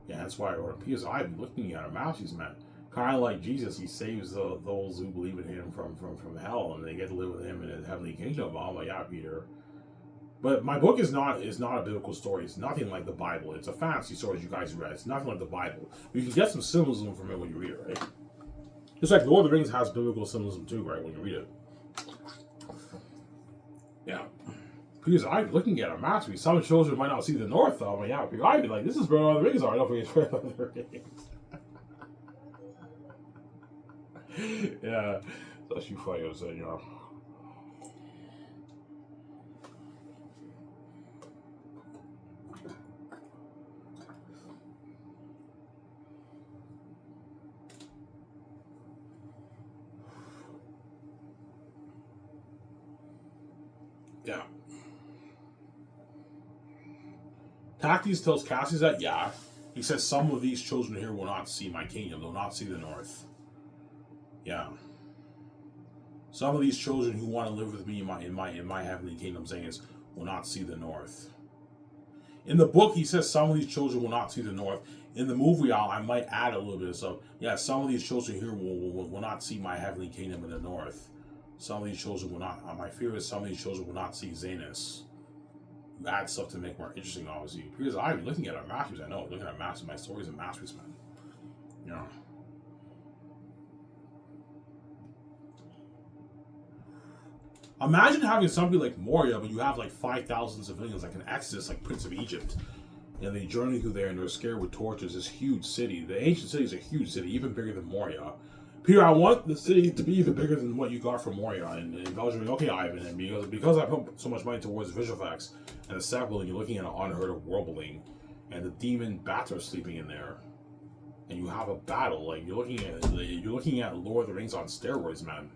Speaker 1: Yeah, that's why I wrote Peter's eye looking at our mouths, man. Kind of like Jesus, he saves those who believe in him from hell, and they get to live with him in his heavenly kingdom. I'm like, yeah, Peter, But my book is not a biblical story. It's nothing like the Bible. It's a fantasy story you guys read. It's nothing like the Bible. You can get some symbolism from it when you read it, right? Just like Lord of the Rings has biblical symbolism too, right? When you read it. Yeah. Because I'm looking at a masterpiece. Some children might not see the North, though. I mean, yeah, I'd be like, this is where Lord of the Rings are. I don't think it's where Lord of the Rings. Yeah. That's you funny, I was saying, yeah. Yeah. Tactius tells Cassius that, yeah. He says, some of these children here will not see my kingdom. They'll not see the North. Yeah. Some of these children who want to live with me in my heavenly kingdom, Xanus, will not see the North. In the book, he says some of these children will not see the North. In the movie, I might add a little bit of stuff. Yeah, some of these children here will not see my heavenly kingdom in the North. Some of these children will not. My fear is some of these children will not see Xanus. You add stuff to make it more interesting, obviously. Because I'm looking at a masterpiece, I know. Looking at a masterpiece, my story's a masterpiece, man. You know. Imagine having something like Moria, but you have like 5,000 civilians, like an Exodus, like Prince of Egypt. And they journey through there and they're scared with torches. This huge city. The ancient city is a huge city, even bigger than Moria. Peter, I want the city to be even bigger than what you got from Moria. And Belgium, okay, Ivan, and because I put so much money towards visual effects and the set building, you're looking at an unheard of world building. And the demon bats are sleeping in there. And you have a battle. Like you're looking at Lord of the Rings on steroids, man.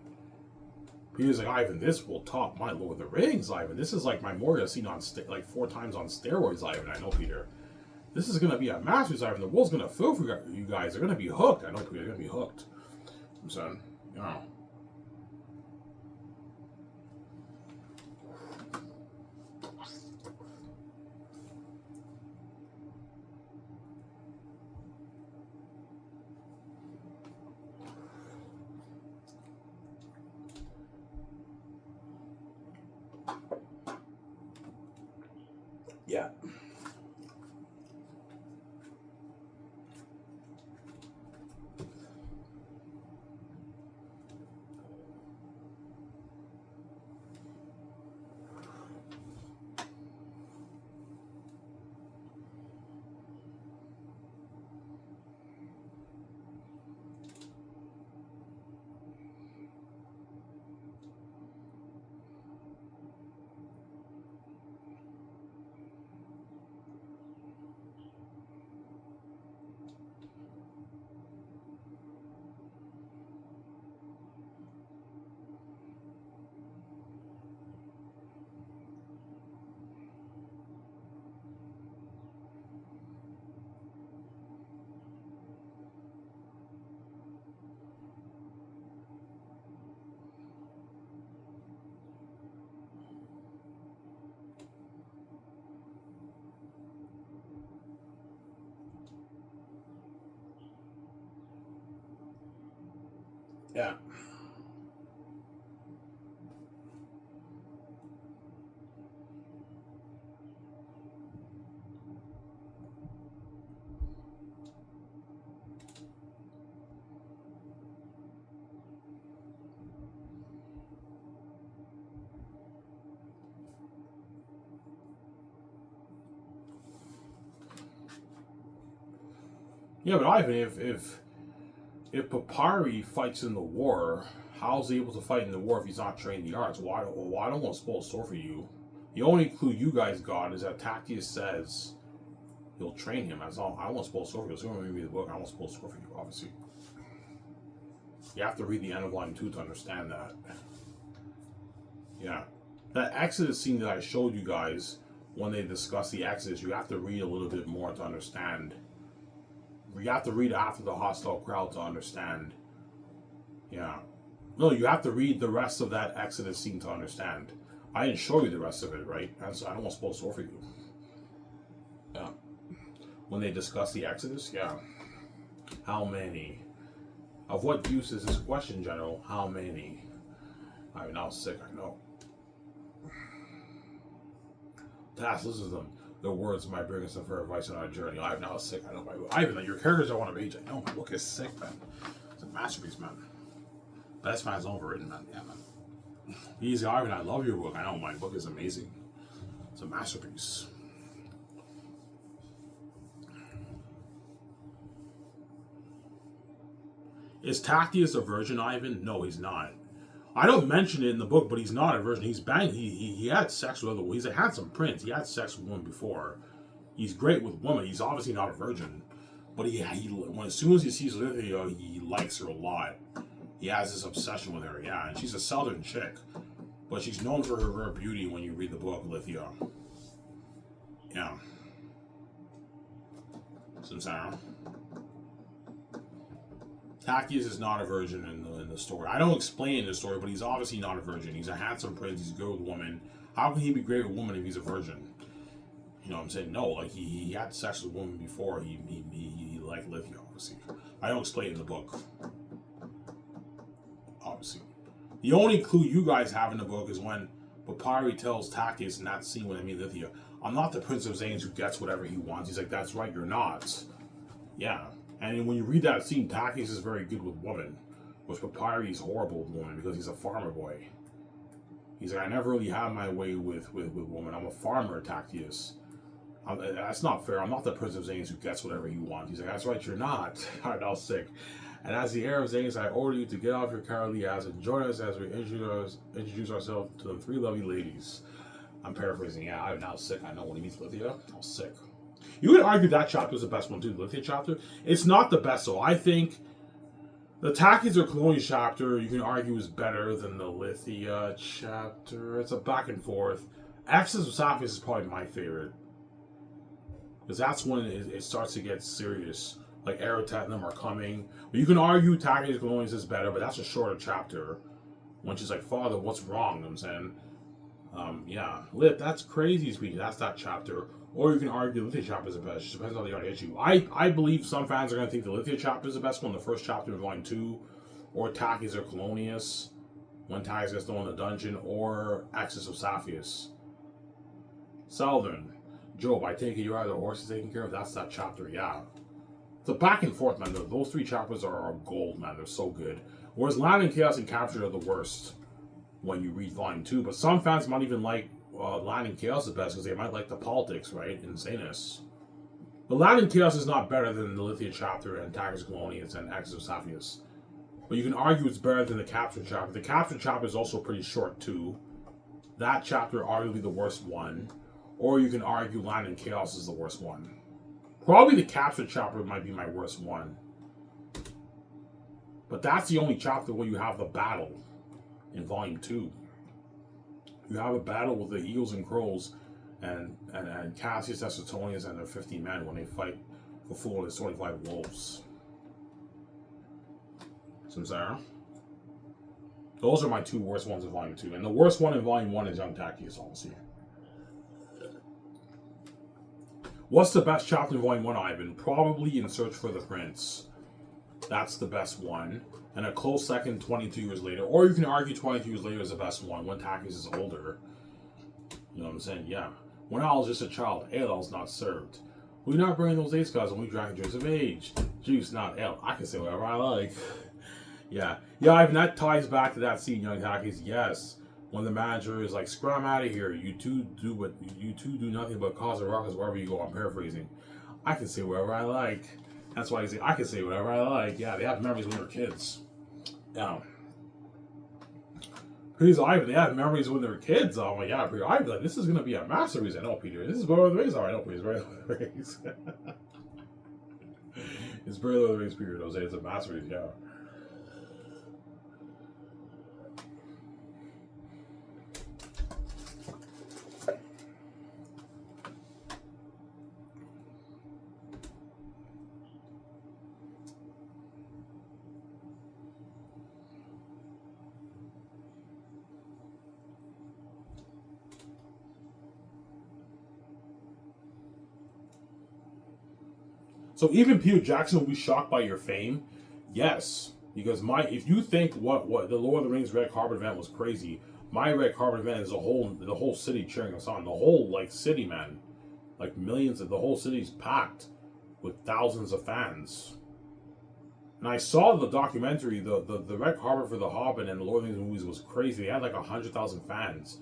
Speaker 1: Peter's like, Ivan, this will top my Lord of the Rings, Ivan. This is like my Moria scene on like 4 times on steroids, Ivan. I know, Peter. This is gonna be a masterpiece, Ivan. The world's gonna fill for you guys. They're gonna be hooked. I know, Peter. They're gonna be hooked. I'm saying, you know. Yeah. Yeah. Yeah, but Ivan, if Papyri fights in the war, how's he able to fight in the war if he's not trained the arts? Why don't want to spoil the story for you? The only clue you guys got is that Tactius says he'll train him. That's all. I don't want to spoil the story for you. So you want me to read the book, I want to spoil the story for you, obviously. You have to read the end of volume 2 to understand that. Yeah. That Exodus scene that I showed you guys when they discuss the Exodus, you have to read a little bit more to understand. You have to read after the hostile crowd to understand. Yeah. No, you have to read the rest of that Exodus scene to understand. I didn't show you the rest of it, right? I don't want to spoil the story for you. Yeah. When they discuss the Exodus, yeah. How many? Of what use is this question, General? How many? I mean, I was sick, I know. This is them. The words might bring us for advice on our journey. I'm now sick. I know my Ivan, like your characters are on a page. I know my book is sick, man. It's a masterpiece, man. Best man's overwritten, man. Yeah, man. Easy, Ivan. I love your book. I know my book is amazing. It's a masterpiece. Is Tactius a virgin, Ivan? No, he's not. I don't mention it in the book, but he's not a virgin. He's banged. He had sex with other women. He's a handsome prince. He had sex with women before. He's great with women. He's obviously not a virgin. But as soon as he sees Lithia, he likes her a lot. He has this obsession with her, yeah. And she's a southern chick. But she's known for her rare beauty when you read the book, Lithia. Yeah. Sincero. Tactius is not a virgin in the story. I don't explain the story, but he's obviously not a virgin. He's a handsome prince. He's good with women. How can he be great with women if he's a virgin? You know what I'm saying? No, like he had sex with women before. He liked Lithia, obviously. I don't explain it in the book. Obviously. The only clue you guys have in the book is when Papyri tells Tactius in that scene when they meet Lithia, I'm not the Prince of Xanus who gets whatever he wants. He's like, that's right, you're not. Yeah. And when you read that scene, Tactius is very good with women, which Papyri is horrible with women because he's a farmer boy. He's like, I never really had my way with women. I'm a farmer, Tactius. That's not fair. I'm not the Prince of Xanus who gets whatever he wants. He's like, that's right, you're not. I'm now sick. And as the heir of Xanus, I order you to get off your cowardly ass and join us as we introduce ourselves to the three lovely ladies. I'm paraphrasing. Yeah, I'm now sick. I know when he meets Lithia, I'm sick. You could argue that chapter is the best one too, the Lithia chapter. It's not the best though. I think the Tactius or Colonial chapter, you can argue, is better than the Lithia chapter. It's a back and forth. Axis of Sapphire is probably my favorite. Because that's when it starts to get serious. Like Eratet and them are coming. But you can argue Tactius Colonius is better, but that's a shorter chapter. When she's like, Father, what's wrong? You know what I'm saying? Yeah. Lit, that's crazy speech. That's that chapter. Or you can argue the Lithia chapter is the best. It just depends on the issue. I believe some fans are going to think the Lithia chapter is the best one, the first chapter of Volume 2, or Tactius or Colonius, when Tactius gets thrown in the dungeon, or Axis of Saphius. Southern. Job, I take it you are the horses taken care of? That's that chapter, yeah. It's a back and forth, man. Those three chapters are gold, man. They're so good. Whereas Land and Chaos and Capture are the worst when you read Volume 2. But some fans might even like Land and Chaos the best because they might like the politics, right? In Xanus. But Land and Chaos is not better than the Lithia chapter and Tactius Colonius and Axis of Saphius. But you can argue it's better than the Capture chapter. The Capture chapter is also pretty short, too. That chapter, arguably the worst one. Or you can argue Land and Chaos is the worst one. Probably the Capture chapter might be my worst one. But that's the only chapter where you have the battle in Volume 2. You have a battle with the Eagles and Crows and Cassius and Suetonius and their 50 men when they fight for 4 of the 25 wolves. Sincero? Those are my two worst ones in Volume 2. And the worst one in Volume 1 is Young Tactius, obviously. What's the best chapter in Volume 1, Ivan? Probably In Search for the Prince. That's the best one. And a close second, 22 years later. Or you can argue 22 years later is the best one, when Tactius is older. You know what I'm saying? Yeah. When I was just a child, ale was not served. We not bring those days, guys, when we drank drinks of age. Juice, not ale. I can say whatever I like. Yeah. Yeah, Ivan, that ties back to that scene, Young Tactius. Yes. When the manager is like, scrum out of here. You two do nothing but cause a ruckus wherever you go. I'm paraphrasing. I can say whatever I like. That's why I say I can say whatever I like. Yeah, they have memories when they're kids. Yeah. Please, Ivan, they have memories when they're kids. I'm like, yeah, Peter, Ivan, like, this is gonna be a masterpiece. I know, Peter. This is Brother of the Rings. All right, no, please, Brother of the Rings. It's Brother of the Rings, Peter. Don't say it's a masterpiece. Yeah. So even Peter Jackson will be shocked by your fame? Yes. Because if you think what the Lord of the Rings red carpet event was crazy, My red carpet event is the whole city cheering us on. The whole like city, man, like millions of the whole city's packed with thousands of fans. And I saw the documentary, the red carpet for The Hobbit and the Lord of the Rings movies was crazy. They had like 100,000 fans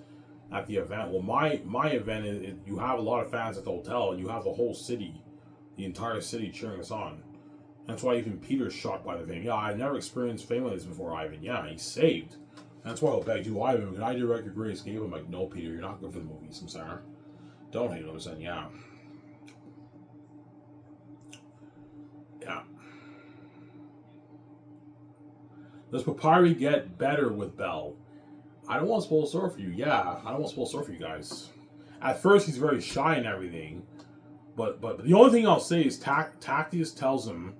Speaker 1: at the event. Well, my event is you have a lot of fans at the hotel, and you have the whole city, the entire city cheering us on. That's why even Peter's shocked by the thing. Yeah, I've never experienced fame like this before, Ivan. Yeah, he's saved. That's why I'll beg you, Ivan, can I direct your great escape? I'm like, no, Peter, you're not good for the movies. I'm sorry. Don't hate him. Saying, yeah. Yeah. Does Papyri get better with Belle? I don't want to spoil the story for you. Yeah, I don't want to spoil the story for you guys. At first, he's very shy and everything. But the only thing I'll say is Tactius tells him,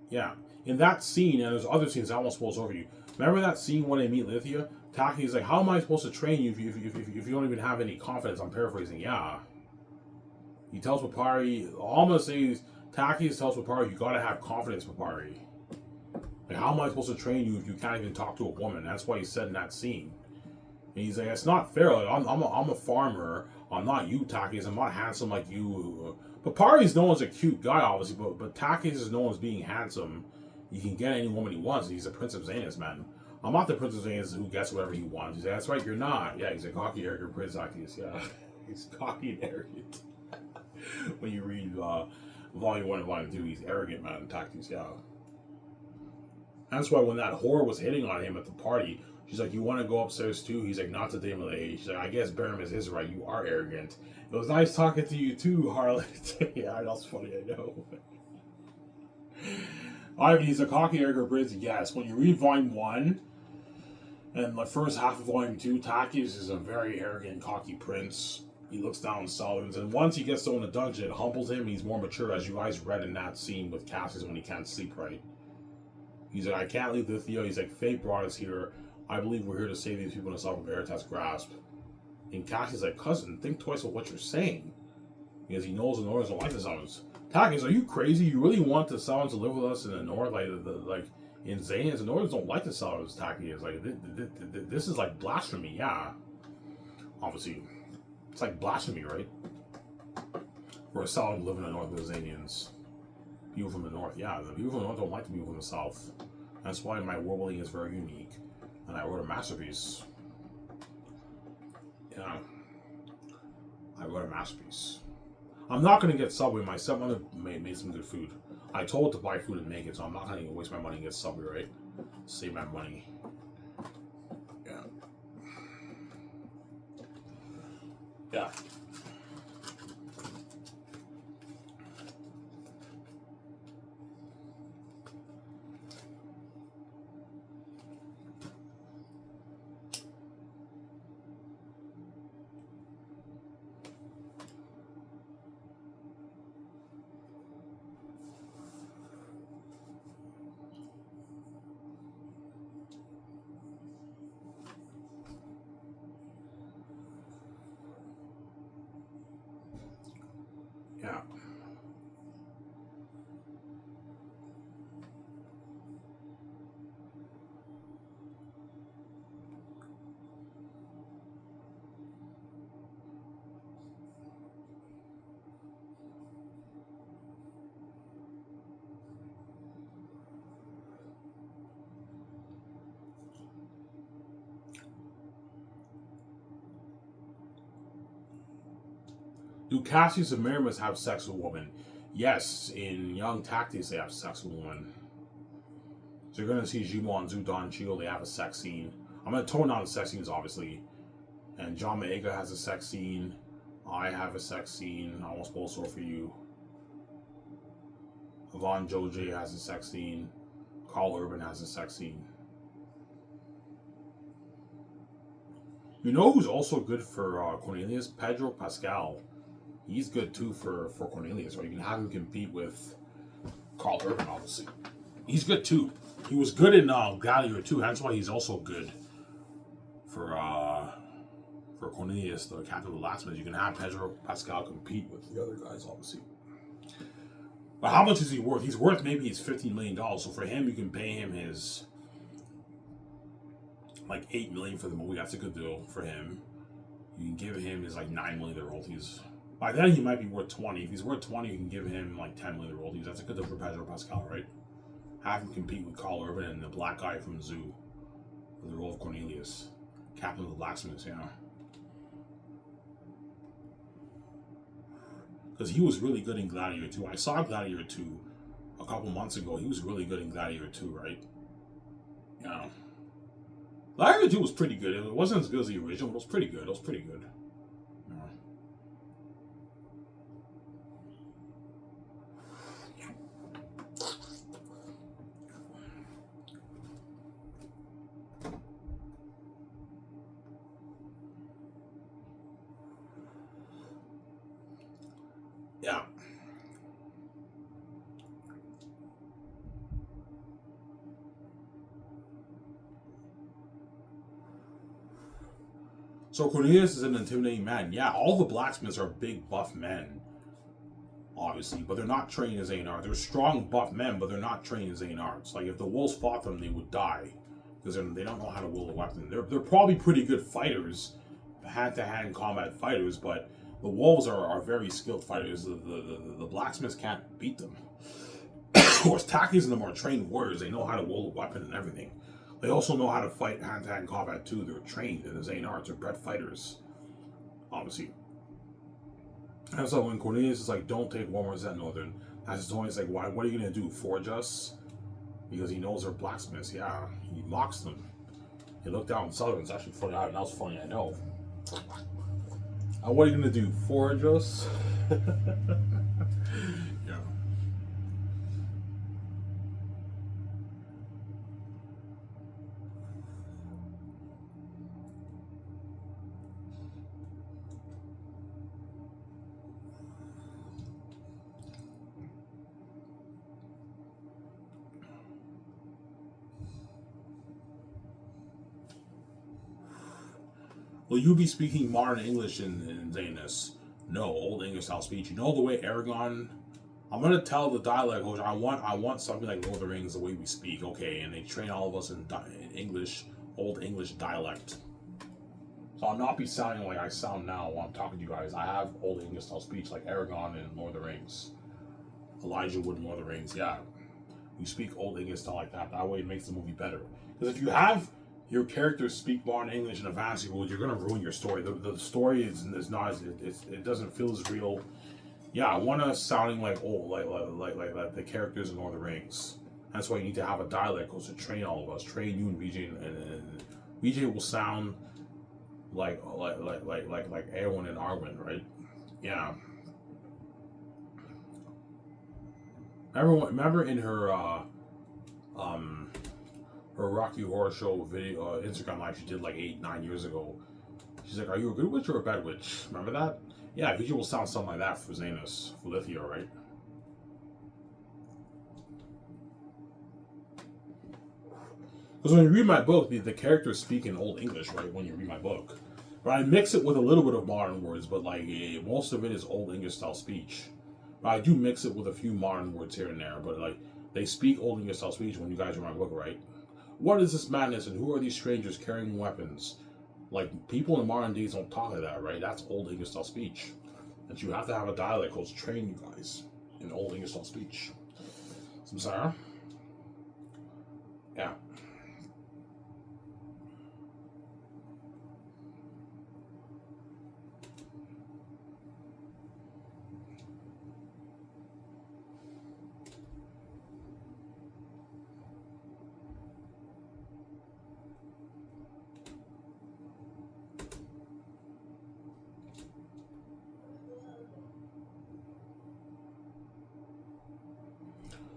Speaker 1: yeah, in that scene, and there's other scenes, I won't spoil the story for you. Remember that scene when they meet Lithia? Tactius is like, how am I supposed to train you if you don't even have any confidence? I'm paraphrasing. Yeah. He tells Papyri, all I'm going to say is, Tactius tells Papyri, you got to have confidence, Papyri. Like, how am I supposed to train you if you can't even talk to a woman? That's why he said in that scene. And he's like, it's not fair. Like, I'm a farmer. I'm not you, Tactius. I'm not handsome like you. Papyri is known as a cute guy, obviously, but Tactius is known as being handsome. He can get any woman he wants. He's a Prince of Xanus, man. I'm not the Prince of Xanus who gets whatever he wants. He's like, that's right, you're not. Yeah, he's a cocky, arrogant Prince Tactius. Yeah, he's cocky and arrogant. When you read Volume 1 and Volume 2, he's arrogant, man, Tactius, yeah. That's why when that whore was hitting on him at the party, she's like, you want to go upstairs too? He's like, not today, my lady. She's like, I guess Baron is his right. You are arrogant. It was nice talking to you too, Harlot. Yeah, that's funny, I know. Ivan, he's a cocky, arrogant prince. Yes, when you read Volume 1 and the first half of Volume 2, Tactius is a very arrogant, cocky prince. He looks down on Solomons, and once he gets to in a dungeon, it humbles him. He's more mature, as you guys read in that scene with Cassius when he can't sleep right. He's like, I can't leave Lithia. He's like, fate brought us here. I believe we're here to save these people in the South of Veritas grasp. And Cassius like, cousin, think twice of what you're saying. Because he knows the Northers don't like the Summons. Tactius, are you crazy? You really want the Summons to live with us in the North? Like in Xanus, the Northers don't like the Summons, Tactius. Like, this is like blasphemy, yeah. Obviously, it's like blasphemy, right? For a Solomon to live in the North with the Xanians. People from the North, yeah. The people from the North don't like the people from the South. That's why my world building is very unique. And I wrote a masterpiece. Yeah. I wrote a masterpiece. I'm not going to get Subway. My stepmother made some good food. I told her to buy food and make it, so I'm not going to waste my money and get Subway, right? Save my money. Yeah. Yeah. Yeah. Do Cassius and Miramis have sex with women? Yes, in Young Tactics they have sex with women. So you're going to see Jimo and Zudon Chio, they have a sex scene. I'm going to tone down the sex scenes, obviously. And John Maega has a sex scene. I have a sex scene. I won't spoil the story for you. Yvonne Joje has a sex scene. Carl Urban has a sex scene. You know who's also good for Cornelius? Pedro Pascal. He's good too for Cornelius, right? You can have him compete with Carl Urban, obviously. He's good too. He was good in Gallier too. That's why he's also good for Cornelius, the captain of the last minute. You can have Pedro Pascal compete with the other guys, obviously. But how much is he worth? He's worth maybe $15 million. So for him, you can pay him his like 8 million for the movie. That's a good deal for him. You can give him his like 9 million royalties. By then he might be worth 20. If he's worth 20, you can give him like 10 million royalties. That's a good deal for Pedro Pascal, right? Have him compete with Carl Urban and the black guy from Zoo for the role of Cornelius, Captain of the Blacksmiths. Yeah. Because he was really good in Gladiator 2. I saw Gladiator 2 a couple months ago. He was really good in Gladiator 2, right? Yeah. Gladiator 2 was pretty good. It wasn't as good as the original, but it was pretty good. It was pretty good. Yeah. So Cornelius is an intimidating man. Yeah, all the blacksmiths are big, buff men, obviously, but they're not trained as A&R. They're strong, buff men, but they're not trained as A&Rs. Like, if the wolves fought them, they would die, because they don't know how to wield a weapon. They're probably pretty good fighters, hand-to-hand combat fighters, but the wolves are very skilled fighters. The blacksmiths can't beat them. Of course, Takis and them are trained warriors. They know how to wield a weapon and everything. They also know how to fight hand-to-hand combat too. They're trained in the A&Rs. They're bred fighters, obviously. And so when Cornelius is like, "Don't take Walmart's at Northern," that's his always like, "Why? What are you gonna do? Forge us?" Because he knows they're blacksmiths. Yeah, he mocks them. He looked down on Southern. It's actually funny. That was funny. I know. What are you gonna do? Forge us? Yeah. Will you be speaking modern English in Xanus? No, old English style speech. You know the way Aragon. I'm gonna tell the dialect coach. I want something like Lord of the Rings, the way we speak. Okay, and they train all of us in English, old English dialect. So I'll not be sounding like I sound now while I'm talking to you guys. I have old English style speech like Aragon in Lord of the Rings, Elijah Wood in Lord of the Rings. Yeah, we speak old English style like that. That way it makes the movie better. Because if you have your characters speak modern English in a fantasy world, you're gonna ruin your story. The story is not as it doesn't feel as real. Yeah, I want us sounding like old, like the characters in Lord of the Rings. That's why you need to have a dialect coach to train all of us, train you and VJ, and VJ will sound like Erwin and Arwen, right? Yeah. Remember in her her Rocky Horror Show video Instagram live she did like 8-9 years ago. She's like, "Are you a good witch or a bad witch?" Remember that? Yeah, VJ will sound something like that for Xanus, for Lithia, right? Because when you read my book, the characters speak in Old English, right? When you read my book, but I mix it with a little bit of modern words, but like most of it is Old English style speech. But I do mix it with a few modern words here and there. But like they speak Old English style speech when you guys read my book, right? What is this madness, and who are these strangers carrying weapons? Like people in modern days don't talk like that, right? That's Old English style speech. That you have to have a dialect coach train you guys in Old English style speech. Samsara? Yeah.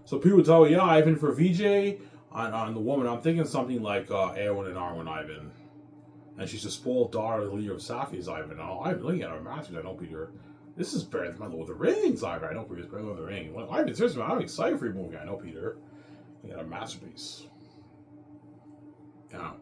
Speaker 1: So people tell me, yeah, Ivan for VJ on the woman. I'm thinking something like Erwin and Arwen Ivan. And she's a spoiled daughter of the leader of Safi's Ivan. Oh, Ivan, looking at her masters, I know Peter. This is better than my Lord of the Rings, Ivan. I know Peter's better than Lord of the Rings. Well, Ivan, seriously, I'm excited for your movie. I know Peter. Looking at a masterpiece. Yeah.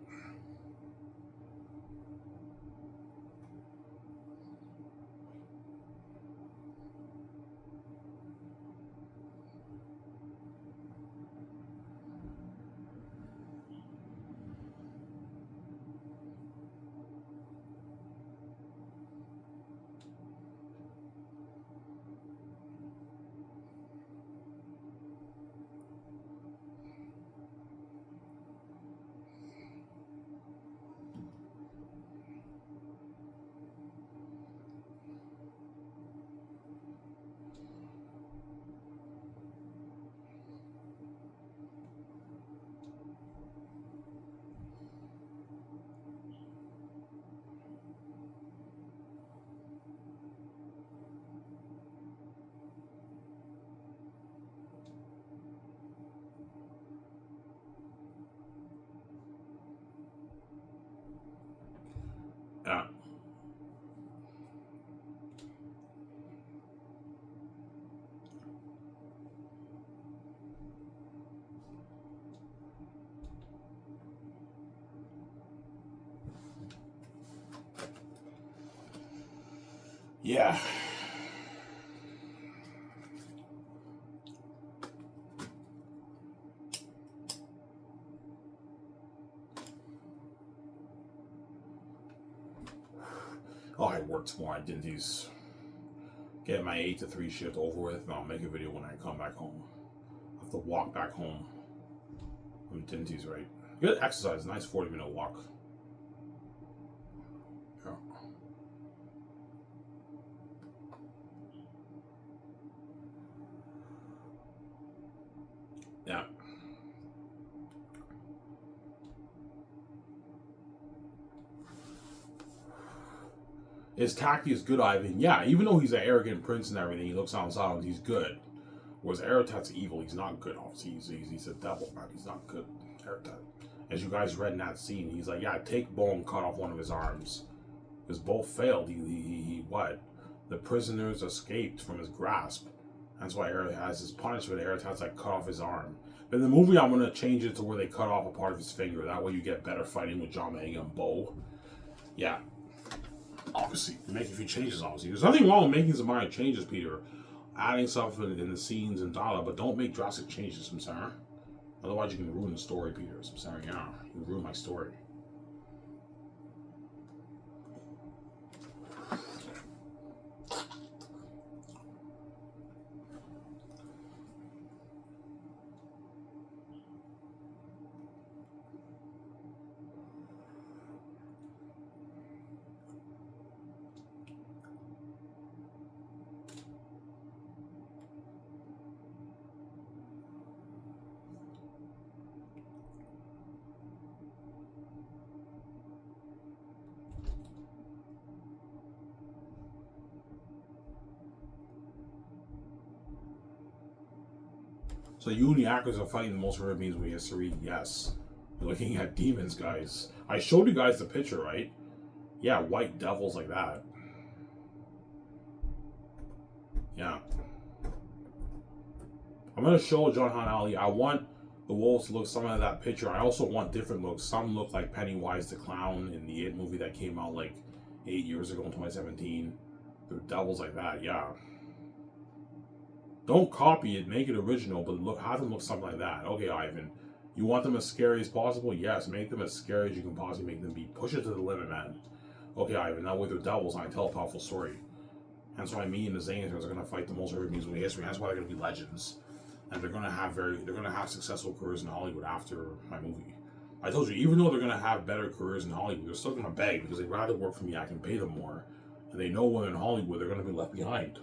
Speaker 1: Yeah. Yeah. Oh, I work tomorrow. I did these. Get my 8 to 3 shift over with, and I'll make a video when I come back home. I have to walk back home from Dinty's, right? Good exercise, nice 40-minute walk. Yeah. Yeah. His tacky is good, Ivan. Yeah, even though he's an arrogant prince and everything, he looks on silent, he's good. Whereas Aratat's evil, he's not good, obviously. He's a devil, man. He's not good. Aratat. As you guys read in that scene, he's like, yeah, take Bo and cut off one of his arms. Because Bo failed. He what? The prisoners escaped from his grasp. That's why as his punishment, Aratat's like cut off his arm. In the movie, I'm going to change it to where they cut off a part of his finger. That way you get better fighting with John Mahang and Bo. Yeah. Obviously, make a few changes, obviously. There's nothing wrong with making some minor changes, Peter. Adding stuff in the scenes and dialogue, but don't make drastic changes, I'm sorry. Otherwise, you can ruin the story, Peter. I'm sorry, yeah. You ruin my story. So you and the actors are fighting the most rare beings in history? Yes. You're looking at demons, guys. I showed you guys the picture, right? Yeah, white devils like that. Yeah. I'm going to show John Han Ali. I want the wolves to look something like that picture. I also want different looks. Some look like Pennywise the Clown in the It movie that came out like 8 years ago in 2017. They're devils like that, yeah. Don't copy it, make it original, but have them look something like that. Okay, Ivan. You want them as scary as possible? Yes, make them as scary as you can possibly make them be. Push it to the limit, man. Okay, Ivan, now with their devils, I tell a powerful story. That's why me and the Xanus are gonna fight the most rare beings in history. That's why they're gonna be legends. And they're gonna have successful careers in Hollywood after my movie. I told you, even though they're gonna have better careers in Hollywood, they're still gonna beg because they'd rather work for me. I can pay them more, and they know when in Hollywood they're gonna be left behind.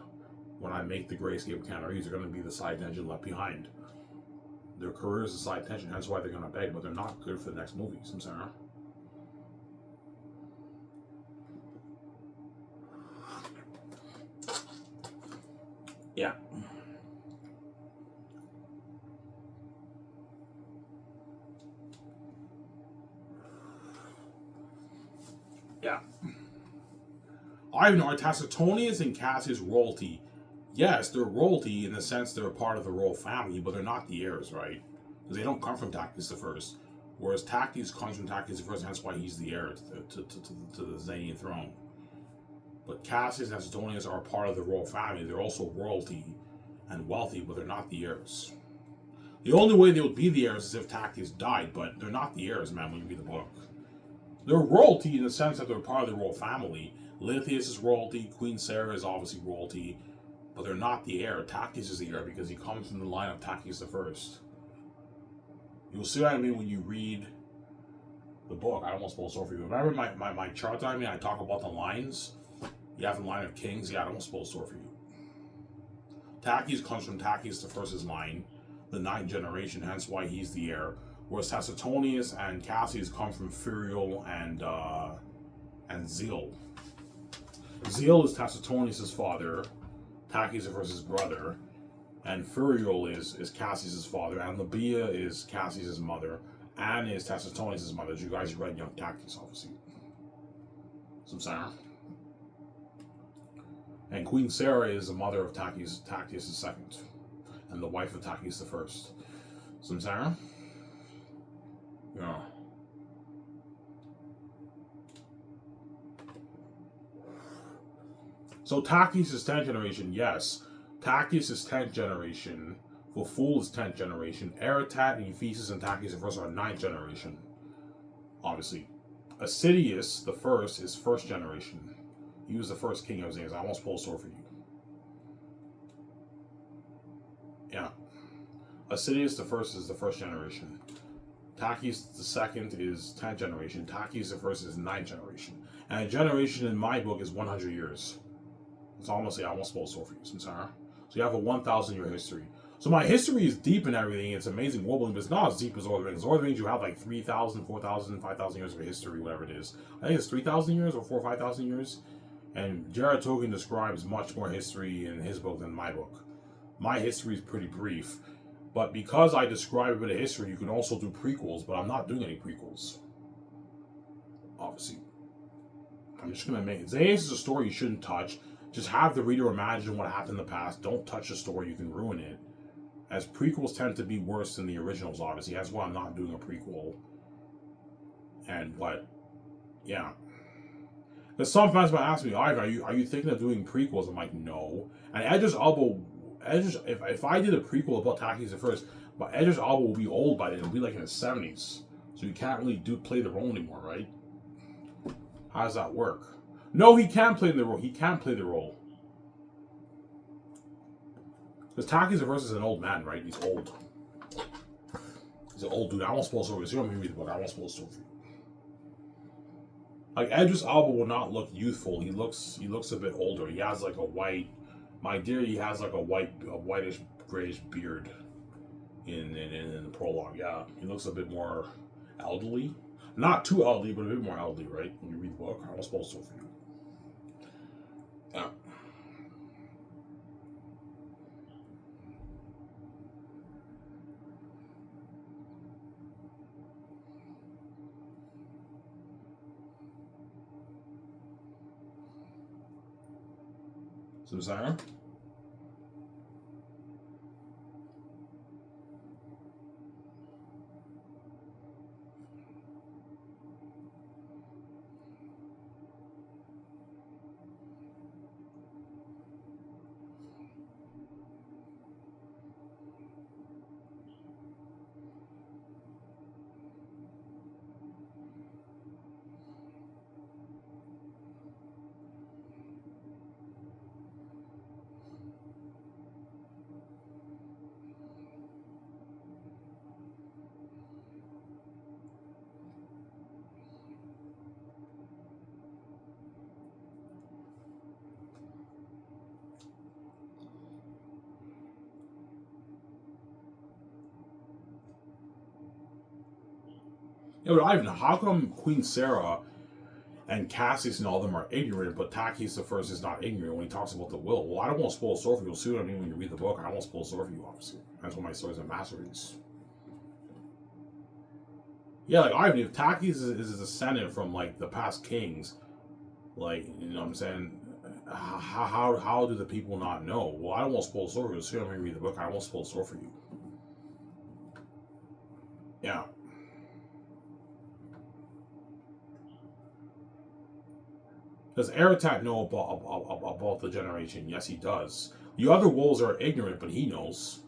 Speaker 1: When I make the Grayscape Canaries, they're gonna be the side tension left behind. Their career is the side tension, hence why they're gonna beg, but they're not good for the next movies. I'm sorry. Yeah. Yeah. Ivan, are Tacitonius and Cassius royalty? Yes, they're royalty in the sense they're a part of the royal family, but they're not the heirs, right? Because they don't come from Tactius the First. Whereas Tactius comes from Tactius the First, hence why he's the heir to the Xanian throne. But Cassius and Tacitonius are a part of the royal family. They're also royalty and wealthy, but they're not the heirs. The only way they would be the heirs is if Tactius died, but they're not the heirs, man, when you read the book. They're royalty in the sense that they're part of the royal family. Lithius is royalty, Queen Sarah is obviously royalty, but they're not the heir. Tactius is the heir because he comes from the line of Tactius the First. You'll see what I mean when you read the book. I almost spoiled story for you. Remember my chart that I talk about the lines? You have the line of kings. Yeah, I almost spoiled story for you. Tactius comes from Tactius the First's line, the 9th generation, hence why he's the heir. Whereas Tacitonius and Cassius come from Furiel and Zeal. Zeal is Tacitonius' father, Tactius the First's brother, and Furiel is Cassius' father, and Libya is Cassius' mother, and is Tacitonius' mother, as you guys read Young Tactius, obviously. Samsara. And Queen Sarah is the mother of Tachys II, and the wife of Tachys I. Samsara? Yeah. So Tachys is 10th generation, yes. Tachys is 10th generation. Fulful is 10th generation. Aratat and Ephesus and Tachys the First are 9th generation. Obviously. Assidius the First is 1st generation. He was the first king of Xanus. I almost pulled a sword for you. Yeah. Assidius the First is the 1st generation. Tachys the Second is 10th generation. Tachys the First is 9th generation. And a generation in my book is 100 years. So I almost pulled a sword for you, Samsara. So you have a 1,000-year history. So my history is deep and everything. It's amazing world, but it's not as deep as Lord of the Rings. Lord of the Rings, you have like 3,000, 4,000, 5,000 years of history, whatever it is. I think it's 3,000 years or 4,000 or 5,000 years. And Jared Tolkien describes much more history in his book than my book. My history is pretty brief. But because I describe a bit of history, you can also do prequels, but I'm not doing any prequels. Obviously. I'm just going to make it. Xanus is a story you shouldn't touch. Just have the reader imagine what happened in the past. Don't touch the story, you can ruin it. As prequels tend to be worse than the originals, obviously. That's why I'm not doing a prequel. Yeah. Because some fans might ask me, Ivan, are you thinking of doing prequels? I'm like, no. And if I did a prequel about Tachys the First, but Edris Elba will be old by then. It'll be like in his 70s. So you can't really play the role anymore, right? How does that work? No, he can play the role. He can play the role. Because Tachys the First is an old man, right? He's old. He's an old dude. I won't spoil story. You don't read the book. I won't spoil story for you. Like Edris Elba will not look youthful. He looks a bit older. He has like a white. My dear, he has like a whitish grayish beard. In the prologue, yeah, he looks a bit more elderly. Not too elderly, but a bit more elderly, right? When you read the book, I won't spoil story for you. Yeah. Samsara? Yeah, but Ivan, how come Queen Sarah and Cassius and all of them are ignorant, but Tachys the First is not ignorant when he talks about the will? Well, I don't want to spoil a story for you. You'll see what I mean when you read the book. I won't spoil a story for you, obviously. That's what my stories are masterpieces. Yeah, like Ivan, if Tachys is a descendant from like the past kings, like, you know what I'm saying? How do the people not know? Well, I don't want to spoil a story. You'll see when you read the book. I won't spoil a story for you. Yeah. Does Aratat know about the generation? Yes, he does. The other wolves are ignorant, but he knows.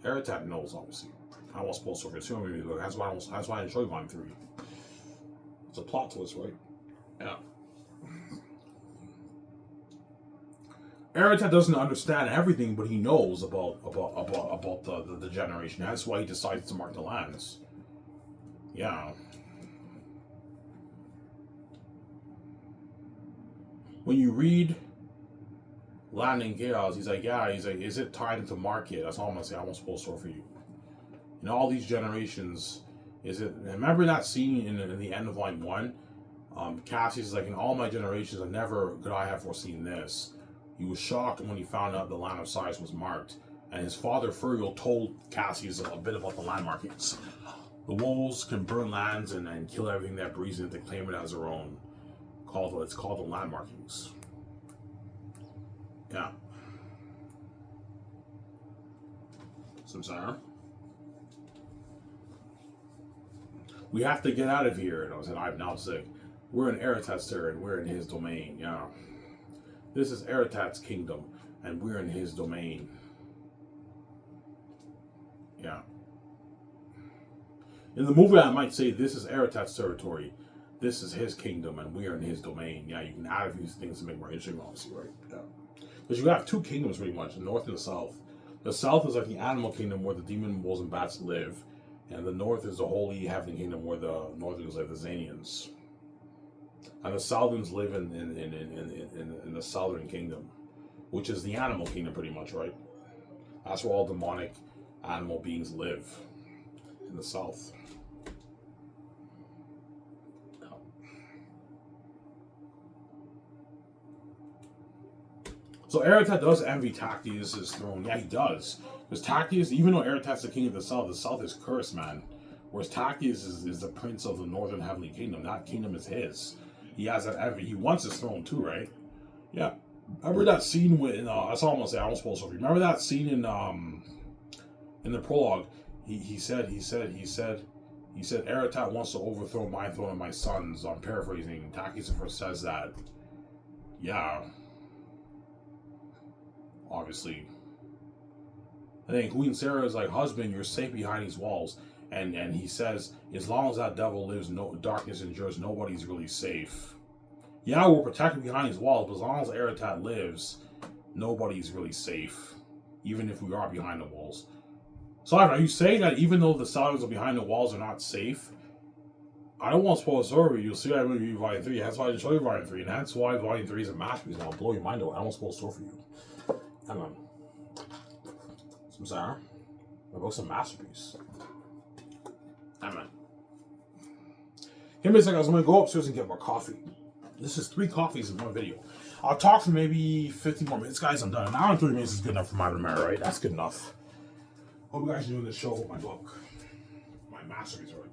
Speaker 1: Aratat knows, obviously. I won't spoil story. That's why I didn't show you Volume 3. It's a plot twist, right? Yeah. Aratat doesn't understand everything, but he knows about the generation. That's why he decides to mark the lands. Yeah. When you read Land and Chaos, he's like, is it time to mark it? That's all I'm gonna say. I won't spoil story for you. In all these generations, remember that scene in the end of Volume 1? Cassius is like, in all my generations, never could I have foreseen this. He was shocked when he found out the land of Cyrus was marked, and his father Furiel told Cassius a bit about the land markings. The wolves can burn lands and kill everything that breathes in it to claim it as their own. It's called the land markings. Yeah. Samsara. We have to get out of here. And I said, I'm now sick. We're in Aratat's territory, and we're in his domain. Yeah. This is Aratat's kingdom, and we're in his domain. Yeah. In the movie, I might say this is Aratat's territory. This is his kingdom, and we are in his domain. Yeah, you can add a few things to make more interesting, obviously, right? Yeah. Because you have two kingdoms, pretty much, the north and the south. The south is like the animal kingdom where the demon wolves and bats live, and the north is the holy heavenly kingdom where the northerners live, the Xanians. And the Southerns live in the southern kingdom, which is the animal kingdom, pretty much, right? That's where all demonic animal beings live, in the south. So Aratat does envy Tactius' throne. Yeah, he does. Because Tactius, even though Aratat's the king of the south is cursed, man. Whereas Tactius is the prince of the northern heavenly kingdom. That kingdom is his. He has that envy. He wants his throne too, right? Yeah. Remember that scene with, that's all I'm gonna say, I almost spoiled something. Remember that scene in the prologue? He said, Aratat wants to overthrow my throne and my son's. I'm paraphrasing. Tactius first says that. Yeah. Obviously. And then Queen Sarah is like, husband, you're safe behind these walls. And he says, as long as that devil lives, no darkness endures, nobody's really safe. Yeah, we're protected behind these walls, but as long as Aratat lives, nobody's really safe. Even if we are behind the walls. So are you saying that even though the Saudis are behind the walls are not safe? I don't want to spoil the story. You'll see that when you read Volume 3. That's why I didn't show you Volume 3. And that's why Volume 3 is a masterpiece. And I'll blow your mind away. I don't want to spoil the story for you. Hang on. Some sour. My book's a masterpiece. Hang on. Give me a second. I was going to go upstairs and get more coffee. This is 3 coffees in one video. I'll talk for maybe 15 more minutes, guys. I'm done. An hour and 30 minutes is good enough for my Romero, right? That's good enough. Hope you guys are doing this show with my book. My masterpiece, right?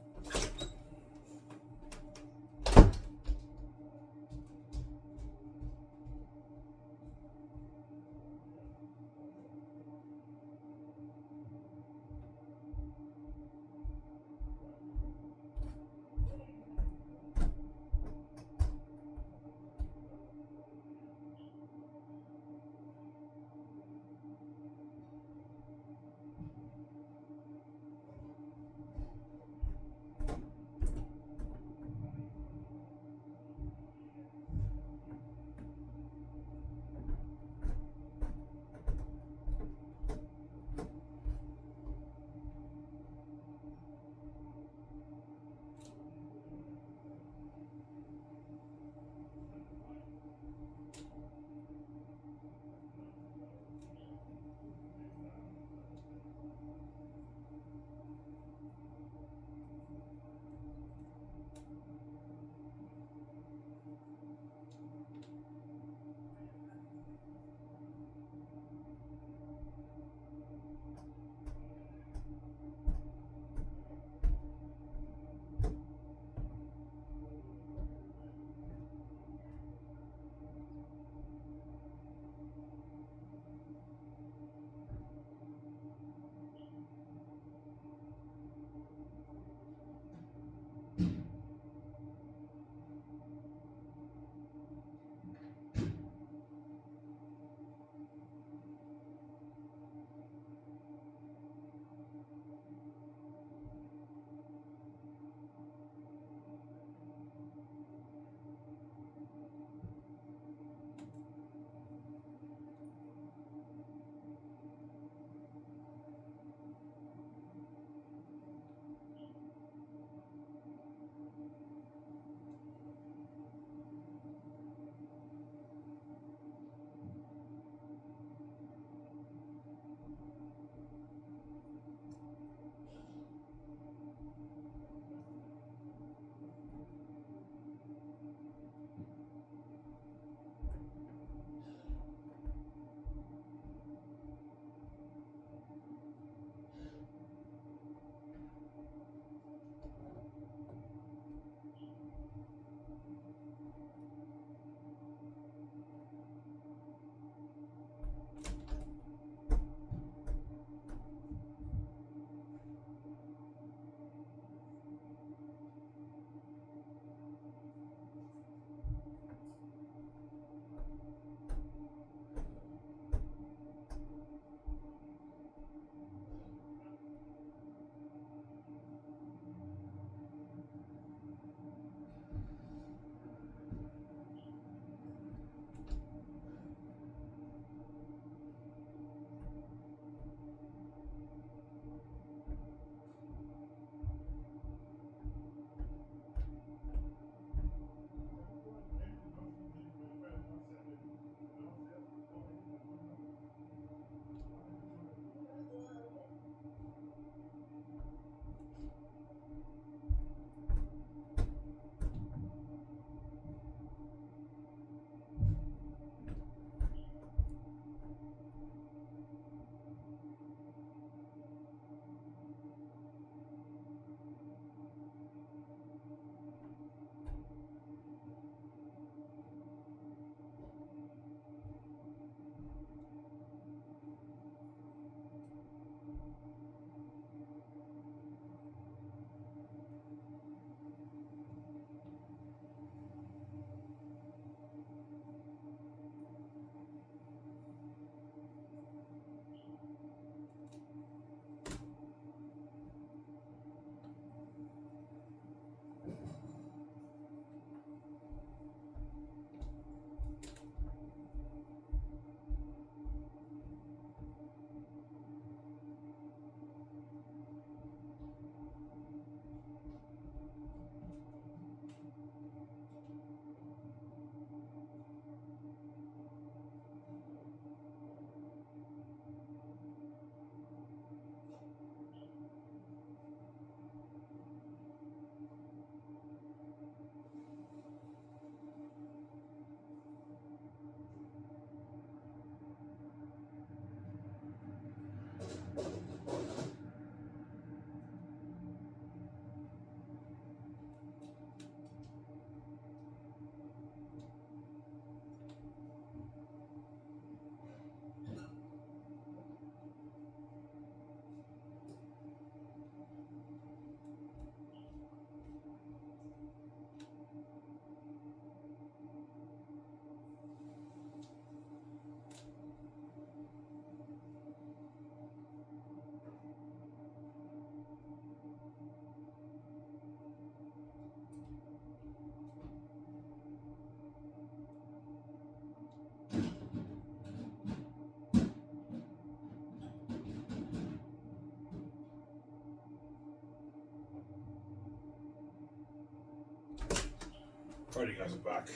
Speaker 1: Alright, you guys are back.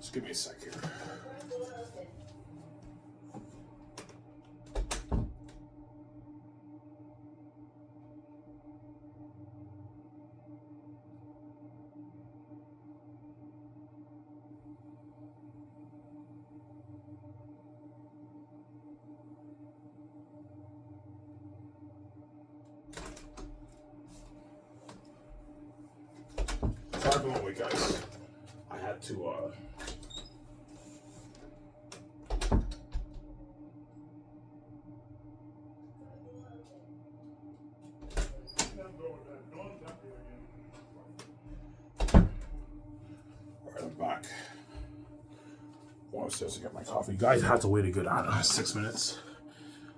Speaker 1: Just give me a sec here. Sorry for my wait, guys. I had to, Alright, I'm back. Going upstairs to get my coffee. You guys had to wait a good, I don't know, 6 minutes.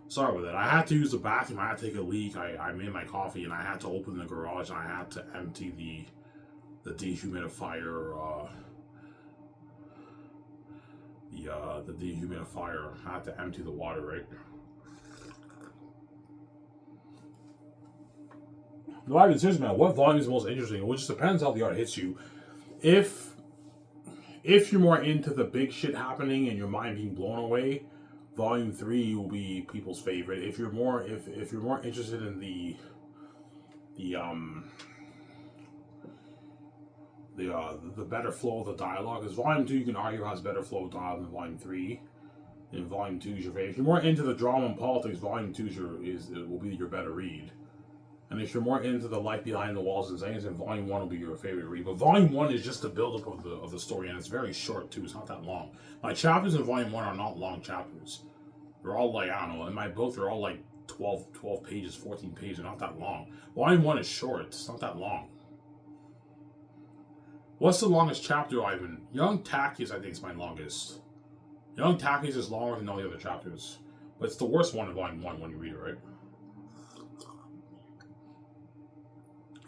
Speaker 1: Sorry about that. I had to use the bathroom. I had to take a leak. I made my coffee and I had to open the garage and I had to empty the dehumidifier, the dehumidifier. I had to empty the water, right? No, I mean, seriously, man, what volume is most interesting? It just depends how the art hits you. If you're more into the big shit happening and your mind being blown away, volume 3 will be people's favorite. If you're more interested in the better flow of the dialogue, because volume 2 you can argue has better flow of dialogue than volume 3. And volume 2 is your favorite. If you're more into the drama and politics, volume 2 will be your better read. And if you're more into the life behind the walls and things, then volume 1 will be your favorite read. But volume 1 is just the build-up of the story, and it's very short too. It's not that long. My chapters in volume 1 are not long chapters. They're all like, I don't know, in my book they're all like 12 pages, 14 pages. They're not that long. Volume 1 is short. It's not that long. What's the longest chapter, Ivan? Young Tachys, I think, is my longest. Young Tachys is longer than all the other chapters. But it's the worst one in volume 1 when you read it, right?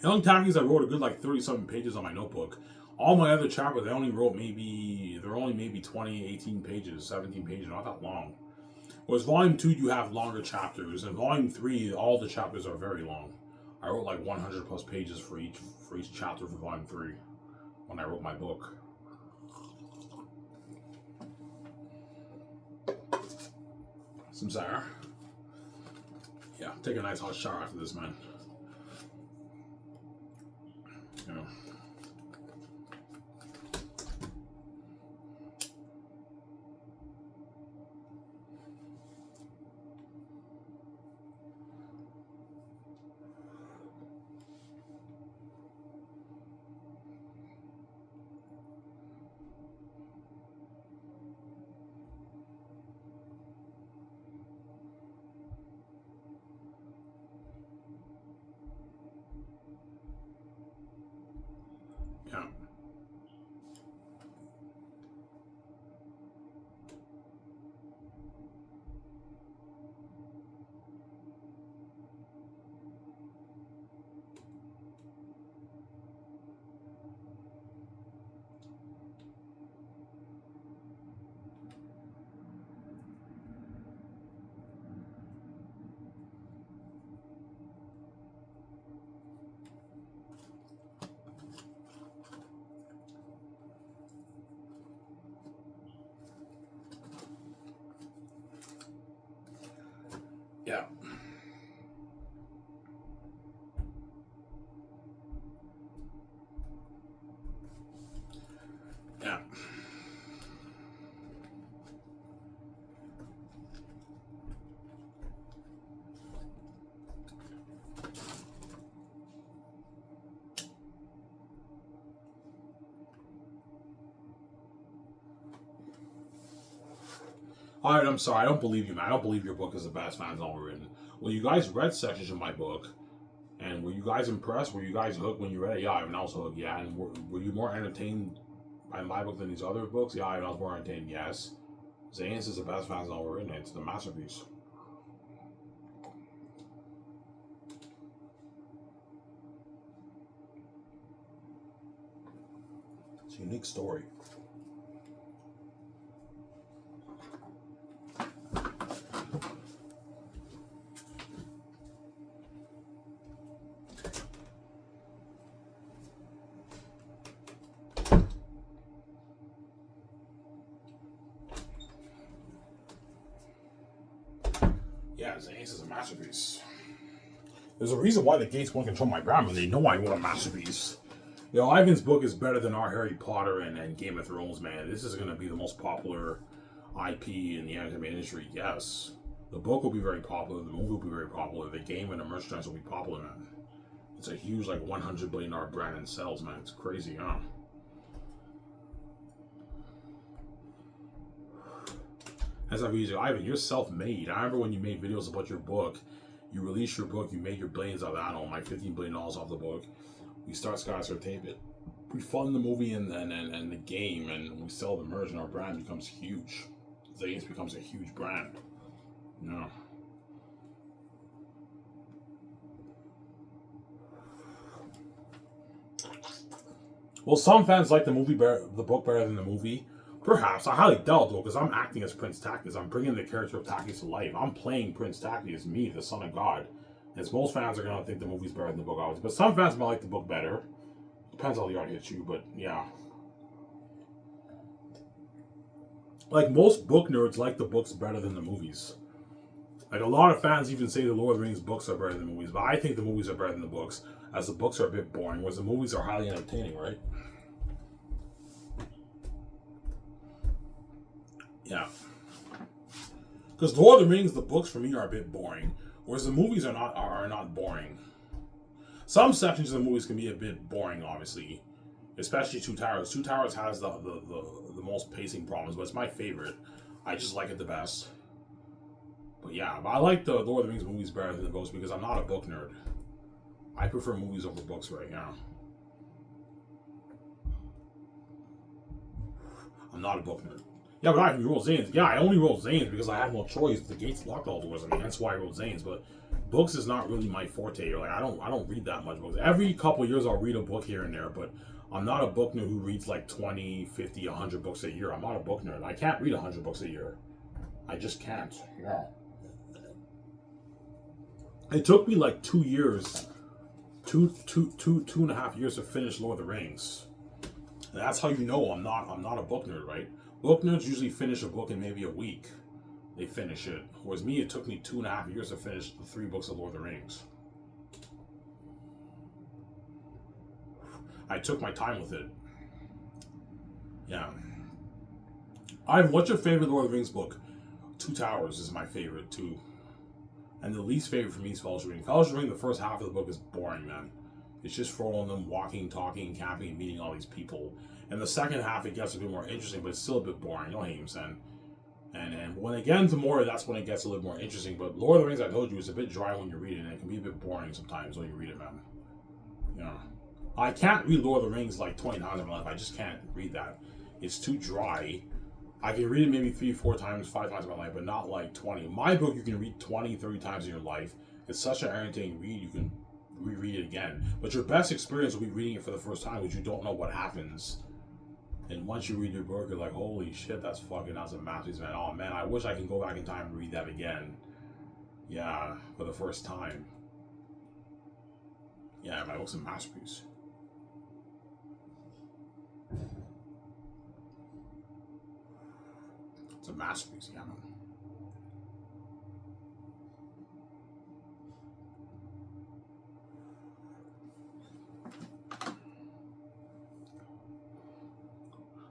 Speaker 1: Young Tachys, I wrote a good like 37 pages on my notebook. All my other chapters, I only wrote maybe 20, 18 pages, 17 pages, not that long. Whereas volume 2, you have longer chapters. And volume 3, all the chapters are very long. I wrote like 100 plus pages for each chapter for volume 3 when I wrote my book. Some sour. Yeah, take a nice hot shower after this, man. You know. Yeah. Yeah. Yeah. Alright, I'm sorry. I don't believe you, man. I don't believe your book is the best fantasy novel written. Well, you guys read sections of my book, and were you guys impressed? Were you guys hooked when you read it? Yeah, I was hooked, yeah. And were you more entertained by my book than these other books? Yeah, I was more entertained, yes. Xanus is the best fantasy novel written. It's the masterpiece. It's a unique story. Yeah, Xanus is a masterpiece. There's a reason why the Gates won't control my grammar. They know I want a masterpiece. You know, Ivan's book is better than our Harry Potter and Game of Thrones, man. This is going to be the most popular IP in the entertainment industry, yes. The book will be very popular, the movie will be very popular, the game and the merchandise will be popular, man. It's a huge, like, $100 billion brand in sales, man. It's crazy, huh? That's how easy. Ivan, you're self-made. I remember when you made videos about your book. You released your book, you made your billions out of that. I don't know, like $15 billion off the book. We start Skyscraper Tape It. We fund the movie and the game, and we sell the merch, and our brand becomes huge. Xanus becomes a huge brand. No. Well, some fans like the book better than the movie. Perhaps. I highly doubt, though, because I'm acting as Prince Takis. I'm bringing the character of Takis to life. I'm playing Prince Takis, me, the son of God. As most fans are going to think the movie's better than the book, obviously. But some fans might like the book better. Depends how the art hits you, but yeah. Like, most book nerds like the books better than the movies. Like, a lot of fans even say the Lord of the Rings books are better than the movies, but I think the movies are better than the books, as the books are a bit boring, whereas the movies are highly entertaining, right? Yeah. Because Lord of the Rings, the books for me are a bit boring, whereas the movies are not boring. Some sections of the movies can be a bit boring, obviously, especially Two Towers. Two Towers has the most pacing problems, but it's my favorite. I just like it the best. But yeah, I like the Lord of the Rings movies better than the books because I'm not a book nerd. I prefer movies over books right now. I'm not a book nerd. Yeah, but I can roll Xanus. Yeah, I only roll Xanus because I have no choice. The gates locked all doors. I mean, that's why I rolled Xanus. But books is not really my forte. Like I don't read that much books. Every couple of years I'll read a book here and there, but I'm not a book nerd who reads like 20, 50, 100 books a year. I'm not a book nerd. I can't read 100 books a year. I just can't. Yeah. It took me like 2 years, two and a half years to finish Lord of the Rings. And that's how you know I'm not a book nerd, right? Book nerds usually finish a book in maybe a week. They finish it. Whereas me, it took me 2.5 years to finish the 3 books of Lord of the Rings. I took my time with it. Yeah. Ivan, what's your favorite Lord of the Rings book? Two Towers is my favorite too. And the least favorite for me is Fellowship Ring. Fellowship Ring, the first half of the book is boring, man. It's just following them, walking, talking, camping, and meeting all these people. And the second half, it gets a bit more interesting, but it's still a bit boring. You know what I'm saying? And when it gets into more, that's when it gets a little more interesting. But Lord of the Rings, I told you, it's a bit dry when you read it, and it can be a bit boring sometimes when you read it, man. You know, I can't read Lord of the Rings like 20 times in my life. I just can't read that. It's too dry. I can read it maybe 3, 4 times, 5 times in my life, but not like 20. My book, you can read 20, 30 times in your life. It's such an entertaining read, you can reread it again. But your best experience will be reading it for the first time, because you don't know what happens. And once you read your book, you're like, holy shit, that's a masterpiece, man. Oh man, I wish I can go back in time and read that again. Yeah, for the first time. Yeah, my book's a masterpiece. It's a masterpiece, yeah, man.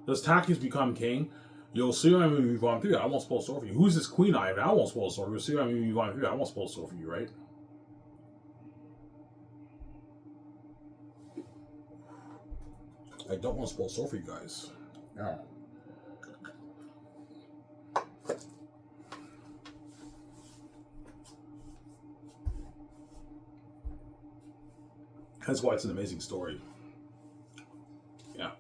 Speaker 1: Does Takis become king? You'll see what I mean move on through. I won't spoil the story for you. Who's this Queen Ivan? I won't spoil the story. You'll see what I mean move on through. I won't spoil the story for you, right? I don't want to spoil the story for you guys. Yeah. That's why it's an amazing story. Yeah.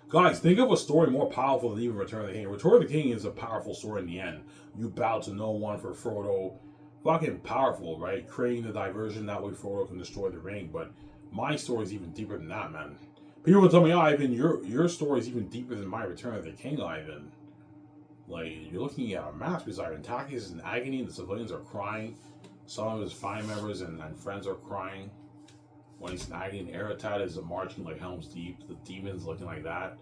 Speaker 1: Guys, think of a story more powerful than even Return of the King. Return of the King is a powerful story in the end. You bow to no one for Frodo. Fucking powerful, right? Creating the diversion, that way Frodo can destroy the ring. But my story is even deeper than that, man. People will tell me, oh, Ivan, your story is even deeper than my Return of the King, Ivan. Like, you're looking at a masterpiece, Ivan. Takis is in agony, and the civilians are crying. Some of his family members and friends are crying. When he's in agony, and Eretad is marching like Helm's Deep. The demons looking like that.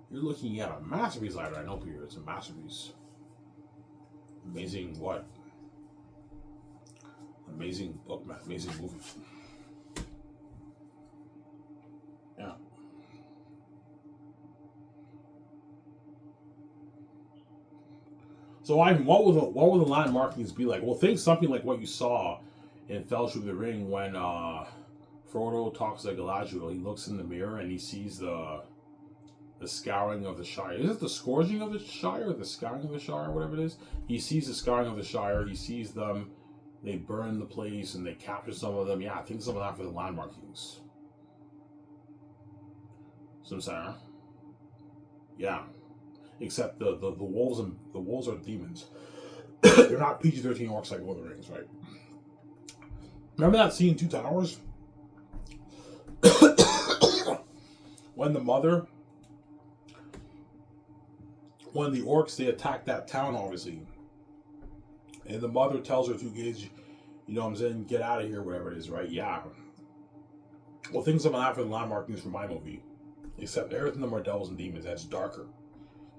Speaker 1: You're looking at a masterpiece, Ivan. I know, Peter. It's a masterpiece. Amazing what? Amazing book, man. Amazing movie. Yeah. So, Ivan, what will the land markings be like? Well, think something like what you saw in Fellowship of the Ring when Frodo talks to Galadriel. He looks in the mirror and he sees the scouring of the Shire. Is it the scourging of the Shire or the scouring of the Shire, whatever it is? He sees the scouring of the Shire. He sees them. They burn the place and they capture some of them. Yeah, I think some of that for the land markings. So I'm saying, yeah. Except the wolves and the wolves are demons. They're not PG-13 orcs like Lord of the Rings, right? Remember that scene in Two Towers? When the orcs, they attack that town, obviously. And the mother tells her to engage, you know what I'm saying, get out of here, whatever it is, right? Yeah. Well, think some of that for the land markings for my movie. Except everything of them are devils and demons. That's darker.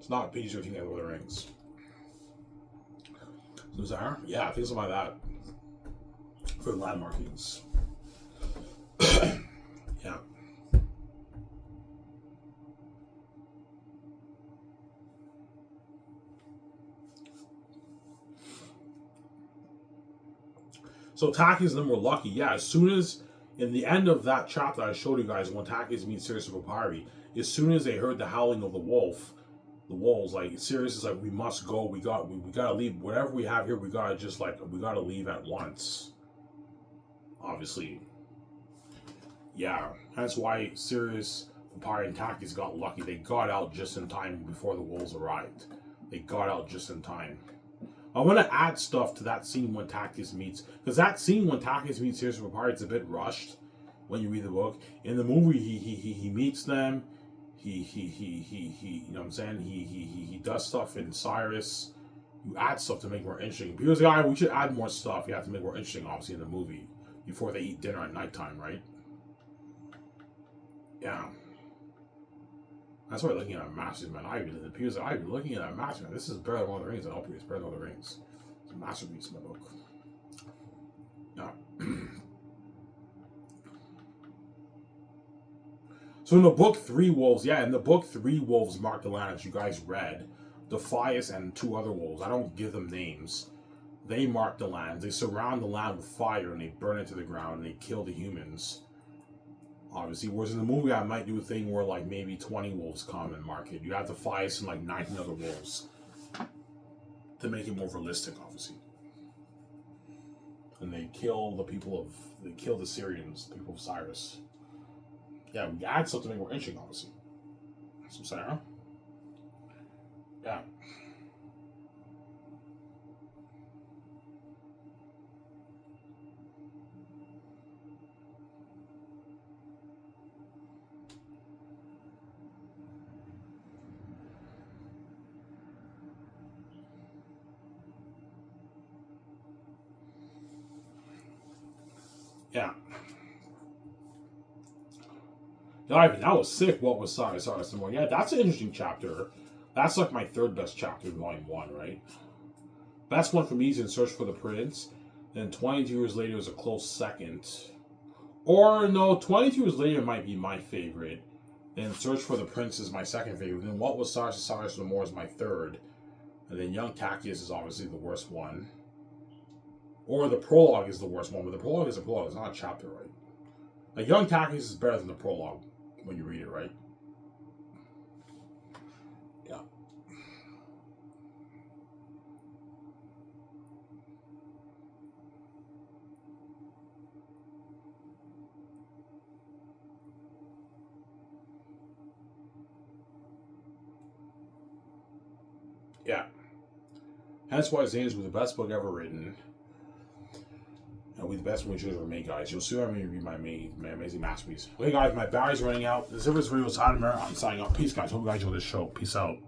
Speaker 1: It's not PG-13 like Lord of the Rings. So, Zara? Yeah, I think something like that for the land markings. Yeah. So Takis and them were lucky. Yeah, as soon as, in the end of that chapter I showed you guys, when Takis meets Sirius and Papyri, as soon as they heard the howling of the wolves, like, Sirius is like, we must go, we gotta leave, whatever we have here, we gotta leave at once. Obviously. Yeah, that's why Sirius, Papyri, and Takis got lucky. They got out just in time before the wolves arrived. They got out just in time. I want to add stuff to that scene when Takis meets, because that scene when Takis meets Sirius and Papyri, it's a bit rushed when you read the book. In the movie, he meets them. He you know what I'm saying? He does stuff in Cyrus. You add stuff to make it more interesting. Because we should add more stuff. You have to make it more interesting, obviously, in the movie before they eat dinner at nighttime, right? Yeah. That's why looking at Masters, man. I've been looking at that Masters, man. This is better than Lord of the Rings. I hope it's better than Lord of the Rings. It's a masterpiece in my book. Yeah. So in the book, 3 wolves. Yeah, in the book, 3 wolves mark the land, as you guys read. Defias and 2 other wolves. I don't give them names. They mark the land. They surround the land with fire and they burn it to the ground and they kill the humans. Obviously, whereas in the movie, I might do a thing where like maybe 20 wolves come and mark it. You have Defias and like 19 other wolves to make it more realistic, obviously. And they kill the Syrians, the people of Cyrus. Yeah, we add something to make it more interesting, obviously. That's what I'm saying, huh? Yeah. Yeah. Ivan, that was sick. What was Cyrus? Some more. Yeah, that's an interesting chapter. That's like my 3rd best chapter in volume 1, right? Best one for me is In Search for the Prince. Then 22 years later is a close second. Or no, 22 years later might be my favorite. Then Search for the Prince is my 2nd favorite. Then What Was Cyrus No More is my 3rd. And then Young Takis is obviously the worst one. Or the prologue is the worst one, but the prologue is a prologue. It's not a chapter, right? Like, Young Takis is better than the prologue when you read it, right? Yeah. Yeah. That's why Xanus was the best book ever written. It'll be the best one we should ever made, guys. You'll see when I read my amazing masterpiece. Okay, guys, my battery's running out. This is video. I'm signing up. Peace, guys. Hope you guys enjoy this show. Peace out.